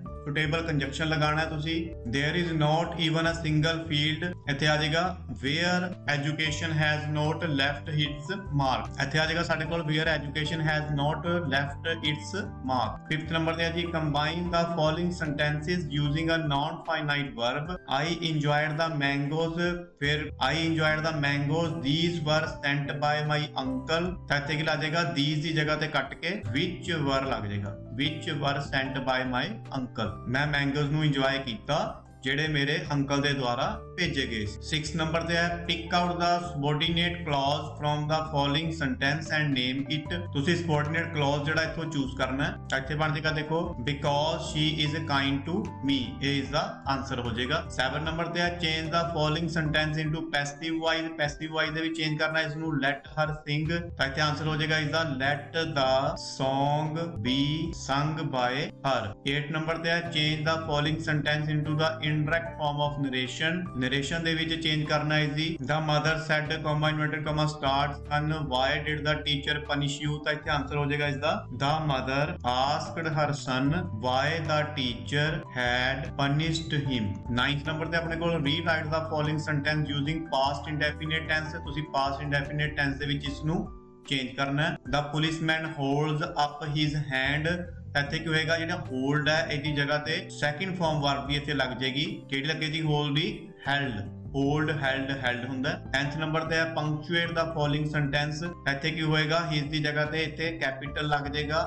ਲਗਾਉਣਾ ਹੈ ਤੁਸੀਂ। There is not even a single field. ਇੱਥੇ ਆ ਜਾਏਗਾ where education has not left its mark। ਇੱਥੇ ਆ ਜਾਏਗਾ ਸਾਡੇ ਕੋਲ where education has not left its mark। 5th number ਤੇ ਹੈ ਜੀ combine the following sentences using a non finite verb। I enjoyed the mangoes। ਫਿਰ I enjoyed the mangoes these were sent by my uncle। ਤਾਂ ਇੱਥੇ ਕੀ ਲੱਗ ਜਾਏਗਾ? these ਦੀ ਜਗ੍ਹਾ ਤੇ ਕੱਟ ਕੇ which were ਲੱਗ ਜਾਏਗਾ, which were sent by my uncle। ਮੈਂ ਮੈਂਗੋਜ਼ ਨੂੰ ਇੰਜੋਏ ਕੀਤਾ ਜਿਹੜੇ ਮੇਰੇ ਅੰਕਲ ਦੇ ਦੁਆਰਾ ਭੇਜੇ ਗਏ ਸੀ। 6th ਨੰਬਰ ਤੇ ਹੈ pick out the subordinate clause from the following sentence and name it. ਤੁਸੀਂ ਸਬੋਰਡੀਨੇਟ ਕਲੌਜ਼ ਜਿਹੜਾ ਇੱਥੋਂ ਚੂਜ਼ ਕਰਨਾ ਹੈ। ਇੱਥੇ ਬਣ ਜਾਏਗਾ ਦੇਖੋ because she is kind to me. ਇਹ ਇਸ ਦਾ ਆਨਸਰ ਹੋ ਜਾਏਗਾ। 7 ਨੰਬਰ ਤੇ ਹੈ change the following sentence into passive voice. Passive voice ਦੇ ਵਿੱਚ ਚੇਂਜ ਕਰਨਾ ਇਸ ਨੂੰ ਲੈਟ ਹਰ ਸਿੰਗ। ਤਾਂ ਇੱਥੇ ਆਨਸਰ ਹੋ ਜਾਏਗਾ ਇਸ ਦਾ ਲੈਟ ਦਾ ਸੌਂਗ ਬੀ ਸੰਗ ਬਾਏ ਹਰ। 8 ਨੰਬਰ ਤੇ ਹੈ change the following sentence into the indirect form of narration ਦੇ ਵਿੱਚ ਚੇਂਜ ਕਰਨਾ ਹੈ ਜੀ the mother said inverted comma start son why did the teacher punish you। ਤਾਂ ਇੱਥੇ ਆਨਸਰ ਹੋ ਜਾਏਗਾ ਇਸ ਦਾ the mother asked her son why the teacher had punished him। 9th number ਤੇ ਆਪਣੇ ਕੋਲ rewrite the following sentence using past indefinite tense। ਤੁਸੀਂ past indefinite tense ਦੇ ਵਿੱਚ ਇਸ ਨੂੰ ਚੇਂਜ ਕਰਨਾ ਹੈ। the policeman holds up his hand। ਇੱਥੇ ਕੀ ਹੋਏਗਾ? ਜਿਹੜਾ ਹੋਲਡ ਹੈ ਇਹਦੀ ਜਗ੍ਹਾ ਤੇ ਸੈਕਿੰਡ ਫਾਰਮ ਵਰਬ ਵੀ ਇੱਥੇ ਲੱਗ ਜਾਏਗੀ। ਕਿਹੜੀ ਲੱਗੇ ਜੀ? ਹੋਲਡ ਦੀ ਹੈਲਡ। ਹੋਲਡ ਹੈਲਡ ਹੁੰਦਾ। 10th ਨੰਬਰ ਤੇ ਹੈ ਪੰਕਚੁਏਟ ਦਾ ਫੋਲੋਇੰਗ ਸੈਂਟੈਂਸ। ਇੱਥੇ ਕੀ ਹੋਏਗਾ? ਹਿਸ ਦੀ ਜਗ੍ਹਾ ਤੇ ਇੱਥੇ ਕੈਪੀਟਲ ਲੱਗ ਜਾਏਗਾ,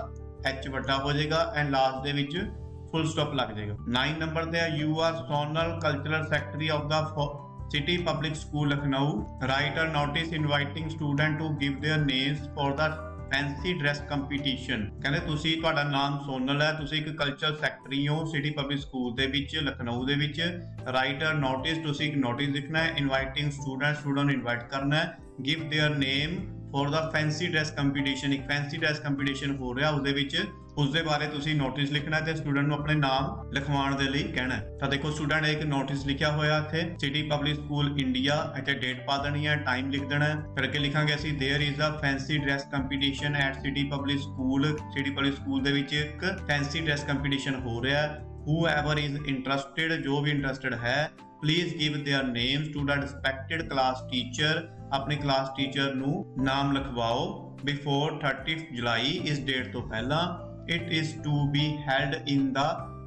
ਐਚ ਵੱਡਾ ਹੋ ਜਾਏਗਾ ਐਂਡ ਲਾਸਟ ਦੇ ਵਿੱਚ फुल स्टॉप लग जाएगा। 9 नंबर ते you are Sonal cultural secretary of the city public school Lucknow, write a notice inviting student to give their names for the fancy dress competition. कहते तुसी तुहाडा नाम सोनल है, तुसी एक कल्चरल सैकटरी हो सिटी पब्लिक स्कूल दे विच लखनऊ दे विच। राइट अ नोटिस, तुसी एक नोटिस लिखना है, इनवाइटिंग स्टूडेंट इनवाइट करना है, give their name for the fancy dress competition. एक फैंसी ड्रैस कंपीटीशन हो रहा उसदे विच उसदे बारे तुसी नोटिस लिखना है ते स्टूडेंट नूं अपने नाम लिखवाउण दे लई कहना है। तो देखो स्टूडेंट एक नोटिस लिखिया होया इत्थे सिटी पब्लिक स्कूल इंडिया, इत्थे डेट पा देनी है, टाइम लिख देना है, फिर अगे लिखांगे असीं there is a fancy dress competition at city public school दे विच एक फैंसी ड्रैस कंपीटीशन हो रहा है। हूएवर इज इंटरस्टेड, जो भी इंटरस्टेड है, please give their names to the respected class teacher. अपने क्लास टीचर नूं नाम लिखवाओ बिफोर 30 जुलाई, इस डेट तो पहला। It is to be held in the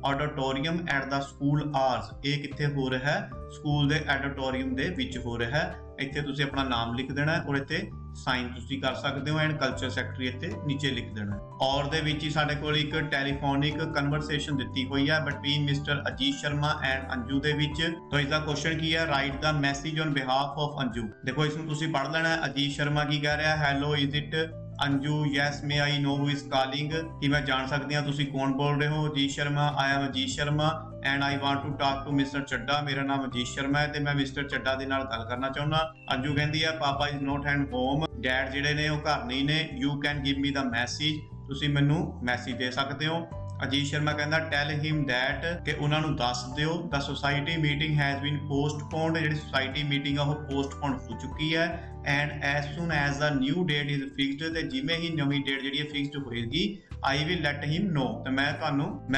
auditorium at the school hours. ये कित्थे हो रहा है? स्कूल दे ऑडिटोरियम दे विच हो रहा है। इत्थे तुसीं अपना नाम लिख देना है और इत्थे साइन तुसीं कर सकते हो एंड कल्चर सैकटरी इत्थे नीचे लिख देना है। और दे विच ही साडे कोल एक टैलीफोनिक कन्वर्सेशन दित्ती हुई है between mister Ajit Sharma and Anju दे विच। तो इसका क्वेश्चन की है, write the message on behalf of Anju. देखो इसमें तुसीं पढ़ लेना है। अजीत शर्मा की कह रहा है, hello is it Anju, yes may I know who is calling, कि मैं जान सकती हूँ तुसीं कौन बोल रहे हो। Ajit Sharma, I am Ajit Sharma and I want to talk to mister Chadda. मेरा नाम अजीत शर्मा है ते मैं मिस्टर चड्डा दे नाल गल करना चाहुंदा। अंजू कहंदी है, पापा is not at home, dad जिहड़े ने वो घर नहीं ने। You can give me the message, तुसीं मैनूं मैसेज दे सकते हो। अजीत शर्मा कहंदा, टेल हिम दैट, कि उन्हां नूं दस दिओ the society meeting has been postponed, जिहड़ी सोसाइटी मीटिंग आ वो पोस्टपोन हो चुकी है। And as soon as the new date is fixed, ते जिवें ही नवीं डेट जिहड़ी फिक्सड होएगी I will let him know, ते मैं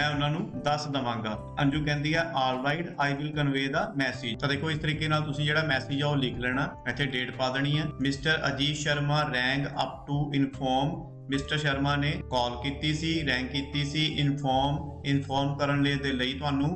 उन्हां नूं दस दवांगा। अंजू कहंदी है, all right I will convey the message. तो देखो इस तरीके नाल तुसीं जिहड़ा मैसेज आ वो लिख लेना, इत्थे डेट पा देनी है। Mister Ajit Sharma rang up to inform, mister Sharma ने कॉल की सी, रैंक की सी, इनफॉर्म करने दे लई तुहानू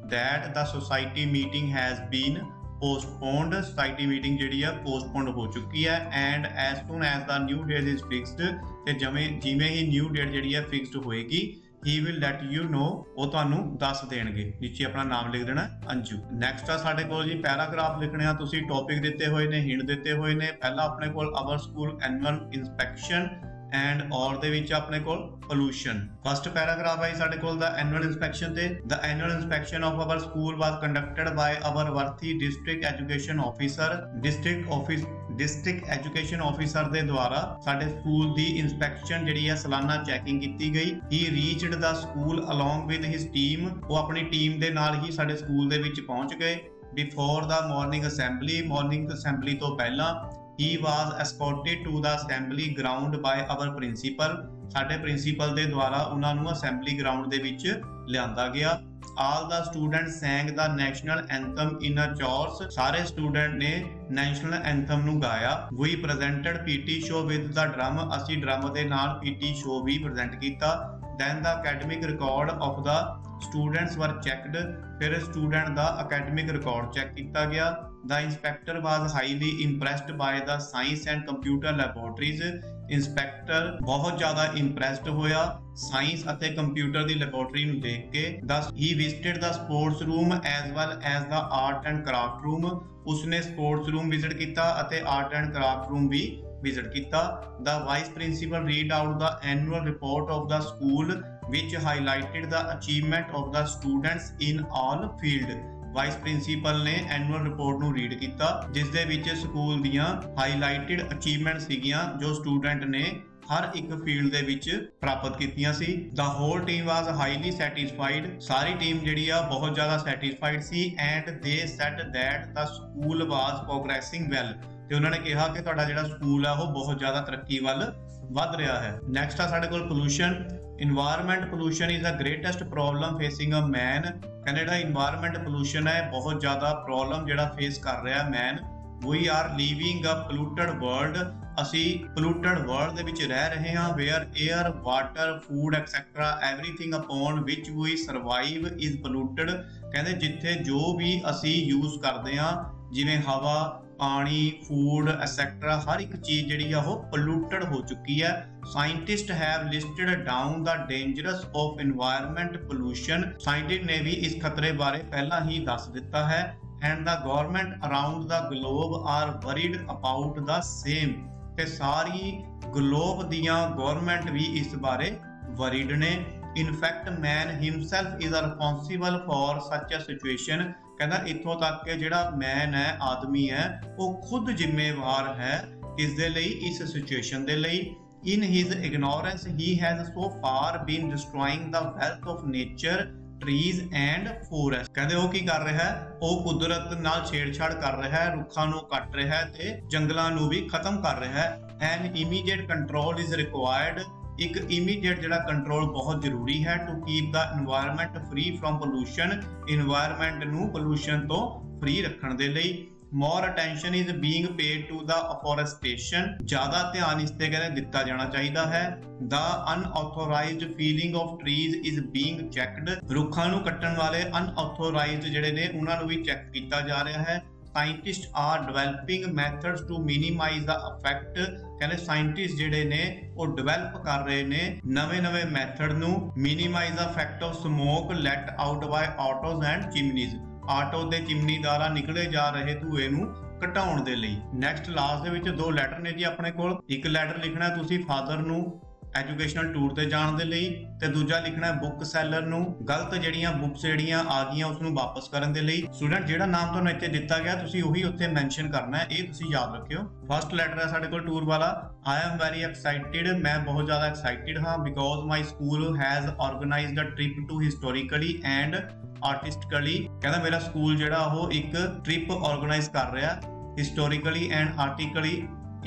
that the society meeting has been postponed, society meeting जिहड़ी है पोस्टपोन्ड हो चुकी है। And as soon as the new date is fixed, ते जिवें ही न्यू डेट जिहड़ी है फिक्सड होएगी he will let you know, वो तुहानू दस देणगे। नीचे अपना नाम लिख देना अंजू। नैक्सट आ साडे कोल जी पैराग्राफ लिखने आ, तुसीं टॉपिक दिते हुए ने, हिंट दिते हुए ने। पहला अपने कोल our school annual inspection and और दे विच अपने कोल पोल्यूशन। फर्स्ट पैराग्राफ है साडे कोल द एनुअल इंस्पैक्शन ते। The annual inspection of our school was conducted by our worthy district education officer. District education officer दे द्वारा साडे स्कूल दी इंस्पैक्शन जिहड़ी है सालाना चैकिंग की गई। ही reached the school along with his team, वो अपनी टीम दे नाल ही साडे स्कूल दे विच पहुंच गए। बिफोर द मॉर्निंग असेंबली तो पहला he was escorted to the assembly ground by our principal, साडे प्रिंसीपल दे द्वारा उन्हां नूं असेंबली ग्राउंड दे विच लिआंदा गया। all the students sang the national anthem in a chorus, सारे स्टूडेंट ने नेशनल एंथम नूं गाया। we presented PT show with the drum, असी ड्रम दे नाल PT show भी प्रेजेंट कीता। then the academic record of the students were checked, फिर student दा academic record चेक किया गया। The inspector was highly impressed by the science and computer laboratories, inspector बहुत ज्यादा इंप्रेस्ड होया साइंस ਅਤੇ कंप्यूटर ਦੀ ਲੈਬੋਰੇਟਰੀ ਨੂੰ ਦੇਖ ਕੇ। Thus he visited the sports room as well as the art and craft room, ਉਸਨੇ sports room visit ਕੀਤਾ ਅਤੇ art and craft room ਵੀ ਵਿਜ਼ਿਟ ਕੀਤਾ। The vice principal read out the annual report of the school which highlighted the achievement of the students in all field, vice principal ਨੇ annual report ਨੂੰ read ਕੀਤਾ ਜਿਸ ਦੇ ਵਿੱਚ school ਦੀਆਂ highlighted achievement ਸੀਗੀਆਂ ਜੋ ਸਟੂਡੈਂਟ ਨੇ ਹਰ ਇੱਕ ਫੀਲਡ ਦੇ ਵਿੱਚ ਪ੍ਰਾਪਤ ਕੀਤੀਆਂ ਸੀ। The whole team was highly satisfied, ਸਾਰੀ ਟੀਮ ਜਿਹੜੀ ਆ ਬਹੁਤ ਜ਼ਿਆਦਾ ਸੈਟੀਸਫਾਈਡ ਸੀ। And they said that the school was progressing well, ਤੇ ਉਹਨਾਂ ਨੇ ਕਿਹਾ ਕਿ ਤੁਹਾਡਾ ਜਿਹੜਾ ਸਕੂਲ ਆ ਉਹ ਬਹੁਤ ਜ਼ਿਆਦਾ ਤਰੱਕੀ ਵੱਲ ਵੱਧ ਰਿਹਾ ਹੈ। ਨੈਕਸਟ ਆ ਸਾਡੇ ਕੋਲ pollution. Environment pollution is the greatest problem facing a man, ਕਹਿੰਦੇ ਜਿਹੜਾ ਇਨਵਾਇਰਮੈਂਟ ਪੋਲੂਸ਼ਨ ਹੈ ਬਹੁਤ ਜ਼ਿਆਦਾ ਪ੍ਰੋਬਲਮ ਜਿਹੜਾ ਫੇਸ ਕਰ ਰਿਹਾ man. We are living a polluted world, ਅਸੀਂ ਪੋਲੂਟਡ ਵਰਲਡ ਦੇ ਵਿੱਚ ਰਹਿ ਰਹੇ ਹਾਂ। Where air water food etcetera everything upon which we survive is polluted, ਕਹਿੰਦੇ ਜਿੱਥੇ ਜੋ ਵੀ ਅਸੀਂ ਯੂਜ਼ ਕਰਦੇ ਹਾਂ ਜਿਵੇਂ ਹਵਾ, पानी फूड एक्सेट्रा हर एक चीज़ जिहड़ी आ वो पोल्यूटेड हो चुकी है। Scientist have listed down the dangerous of environment pollution. Scientist ने भी इस खतरे बारे पहला ही दस दिता है। And the government around the globe are worried about the same. ते सारी ग्लोब दियां गवर्नमेंट भी इस बारे वरीड ने। In fact man himself is responsible for such a situation. कहना इत्थों तक कि जिहड़ा मैन है आदमी है वो खुद जिम्मेवार है इस दे लई इस सिचुएशन दे लई। In his ignorance he has so far been destroying the wealth of nature trees and forest. कहते वो की कर रहा है, वो कुदरत नाल छेड़छाड़ कर रहा है, रुखां नूं कट रहा है ते जंगलां नूं भी खत्म कर रहा है। An immediate control is required. एक इमीडिएट जिहड़ा कंट्रोल बहुत जरूरी है to keep the environment free from pollution. Environment नूं पोल्यूशन तो फ्री रखण दे लई more attention is being paid to the afforestation. ज्यादा ध्यान इस ते कहने दिता जाना चाहिए है। The unauthorised feeling of trees is being checked. रुखां नूं कट्टण वाले अनऑथोराइज्ड जिहड़े ने उन्हां नूं भी चेक कीता जा रहा है। Scientist are developing methods to minimise the effect. कहने साइंटिस्ट जिहड़े ने वो डिवेलप कर रहे ने नवे मैथड नूं minimise the effect of smoke let out by autos and chimneys. Auto ते चिमनी द्वारा निकले जा रहे धुएं नूं घटाउण दे लई। नैक्सट लास्ट दे विच दो लैटर ने जी अपने कोल। एक लैटर लिखना है तुसीं फादर नूं एजुकेशनल टूर ते जाण दे लई ते दूजा लिखना है बुक सैलर नूं गलत जिहड़ियां बुक्स जिहड़ियां आ गईयां उस नूं वापस करन दे लई। स्टूडेंट जिहड़ा नाम तुहानूं इत्थे दित्ता गया तुसीं ओही उत्थे मैंशन करना है, ये तुसीं याद रखियो। फर्स्ट लैटर है साडे कोल टूर वाला। I am very excited. मैं बहुत ज़्यादा एक्साइटेड हाँ because my school has organised a trip to historically and artistically. कहना मेरा स्कूल जिहड़ा वो एक ट्रिप ऑर्गेनाइज कर रहा हिस्टोरिकली एंड आर्टिकली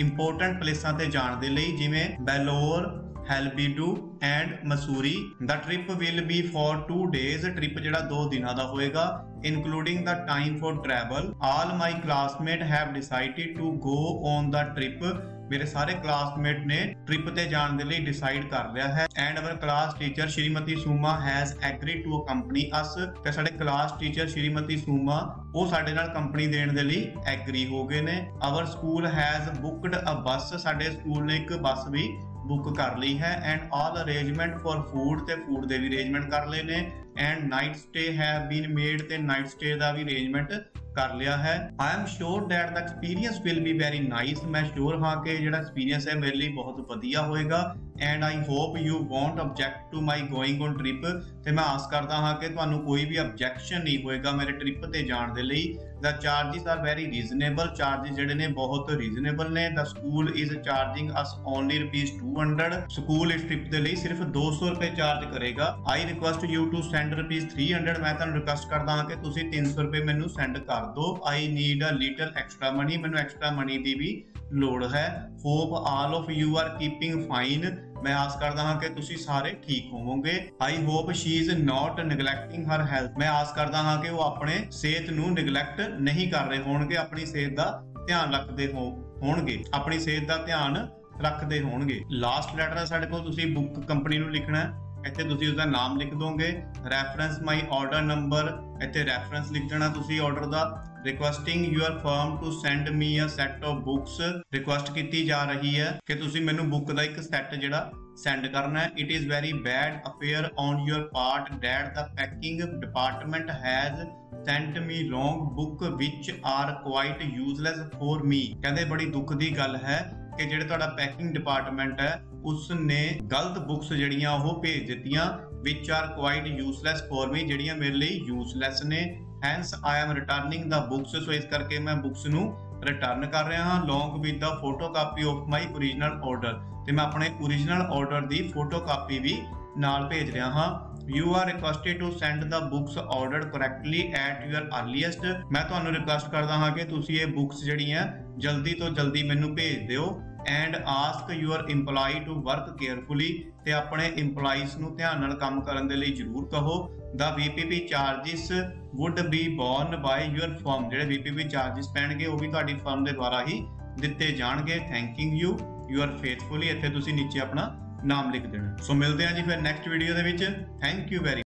इंपोर्टेंट प्लेसां ते जाण दे लई जिवें Belur Halebidu and Mysore. The trip will be for 2 days। Trip जिहड़ा 2 दिनां दा होएगा including the time for travel. All my classmate have decided to go on the trip. मेरे सारे क्लासमेट ने ट्रिप ते जाण दे लई डिसाइड कर लिया है। And our class teacher Shrimati Suma has agreed to accompany us. ते साडे क्लास टीचर श्रीमती सुमा वो साडे नाल कंपनी देण दे लई एग्री हो गए ने। आवर स्कूल हैज बुकड अ बस। साडे स्कूल ने एक बस भी बुक कर ली है। And all arrangement for food ते फूड दे भी अरेंजमेंट कर ले ने। And night stay have been made ते नाइट स्टे दा भी अरेंजमेंट कर लिया है। I am sure that the experience will be very nice. मैं श्योर हाँ कि जिहड़ा एक्सपीरियंस है मेरे लिए बहुत वधिया होएगा। And I hope you won't object to my going on trip. ते मैं आस करदा हाँ कि तुहानूं कोई भी ऑब्जेक्शन नहीं होएगा मेरे ट्रिप ते जाण दे लई। The charges are very reasonable. Charges जिहड़े ने बहुत रीजनेबल ने। The school is charging us only ₹200। School इस ट्रिप दे लई सिर्फ ₹200 चार्ज करेगा। I request you to send ₹300। मैं तुहानूं रिक्वेस्ट करदा हाँ कि तुसीं ₹300 मैनूं सेंड कर दो। I need a little extra money. मैनूं एक्स्ट्रा मनी दी भी लोड़ है। Hope all of you are keeping fine. मैं आस करदा हाँ कि तुसीं सारे ठीक होवोगे। I hope she is not neglecting her health. मैं आस करदा हाँ कि वो अपने सेहत नूं निगलैक्ट नहीं कर रहे होणगे, अपनी सेहत दा ध्यान रखदे होणगे, अपनी सेहत दा ध्यान रखदे होणगे। लास्ट लैटर है साडे कोल। तुसीं बुक कंपनी नूं लिखना है। ਇੱਥੇ ਤੁਸੀਂ ਉਸਦਾ ਨਾਮ ਲਿਖ ਦੋਗੇ। ਰੈਫਰੈਂਸ ਮਾਈ ਆਰਡਰ ਨੰਬਰ ਇੱਥੇ ਰੈਫਰੈਂਸ ਲਿਖ ਦੇਣਾ ਤੁਸੀਂ ਆਰਡਰ ਦਾ। Requesting your firm to send me a set of books. Request ਕੀਤੀ ਜਾ ਰਹੀ ਹੈ ਕਿ ਤੁਸੀਂ ਮੈਨੂੰ ਬੁੱਕ ਦਾ ਇੱਕ ਸੈੱਟ ਜਿਹੜਾ ਸੈਂਡ ਕਰਨਾ ਹੈ। It is very bad affair on your part that the packing department has sent me wrong book which are quite useless for me. ਕਹਿੰਦੇ ਬੜੀ ਦੁੱਖ ਦੀ ਗੱਲ ਹੈ ਕਿ ਜਿਹੜੇ ਤੁਹਾਡਾ ਪੈਕਿੰਗ ਡਿਪਾਰਟਮੈਂਟ ਹੈ उसने गलत बुक्स जड़ियां वो भेज दित्तियां which are quite useless for me, जड़ियां मेरे लिए यूजलैस ने। Hence I am returning the books. So इस करके मैं बुक्स नू रिटर्न कर रहा हाँ along with the photocopy of my original order. तो मैं अपने ओरिजिनल ऑर्डर की फोटो कापी भी नाल भेज रहा हाँ। You are requested to send the books order correctly at your earliest. मैं तुहानूं रिक्वेस्ट करदा हाँ कि तुसीं ये बुक्स जड़ियां जल्दी तो जल्दी मैनूं भेज दिओ। And ask your employee to work carefully. ते अपने इंपलॉइज नूं ध्यान नाल काम करन दे लई जरूर कहो। The VPP charges would be borne by your firm. जिहड़े VPP चार्जिस पैणगे वो भी तुहाडी फर्म दे द्वारा ही दित्ते जाणगे। Thanking you yours faithfully. इत्थे तुसीं नीचे अपना नाम लिख देना। सो मिलदे हां जी फिर next video they which. Thank you very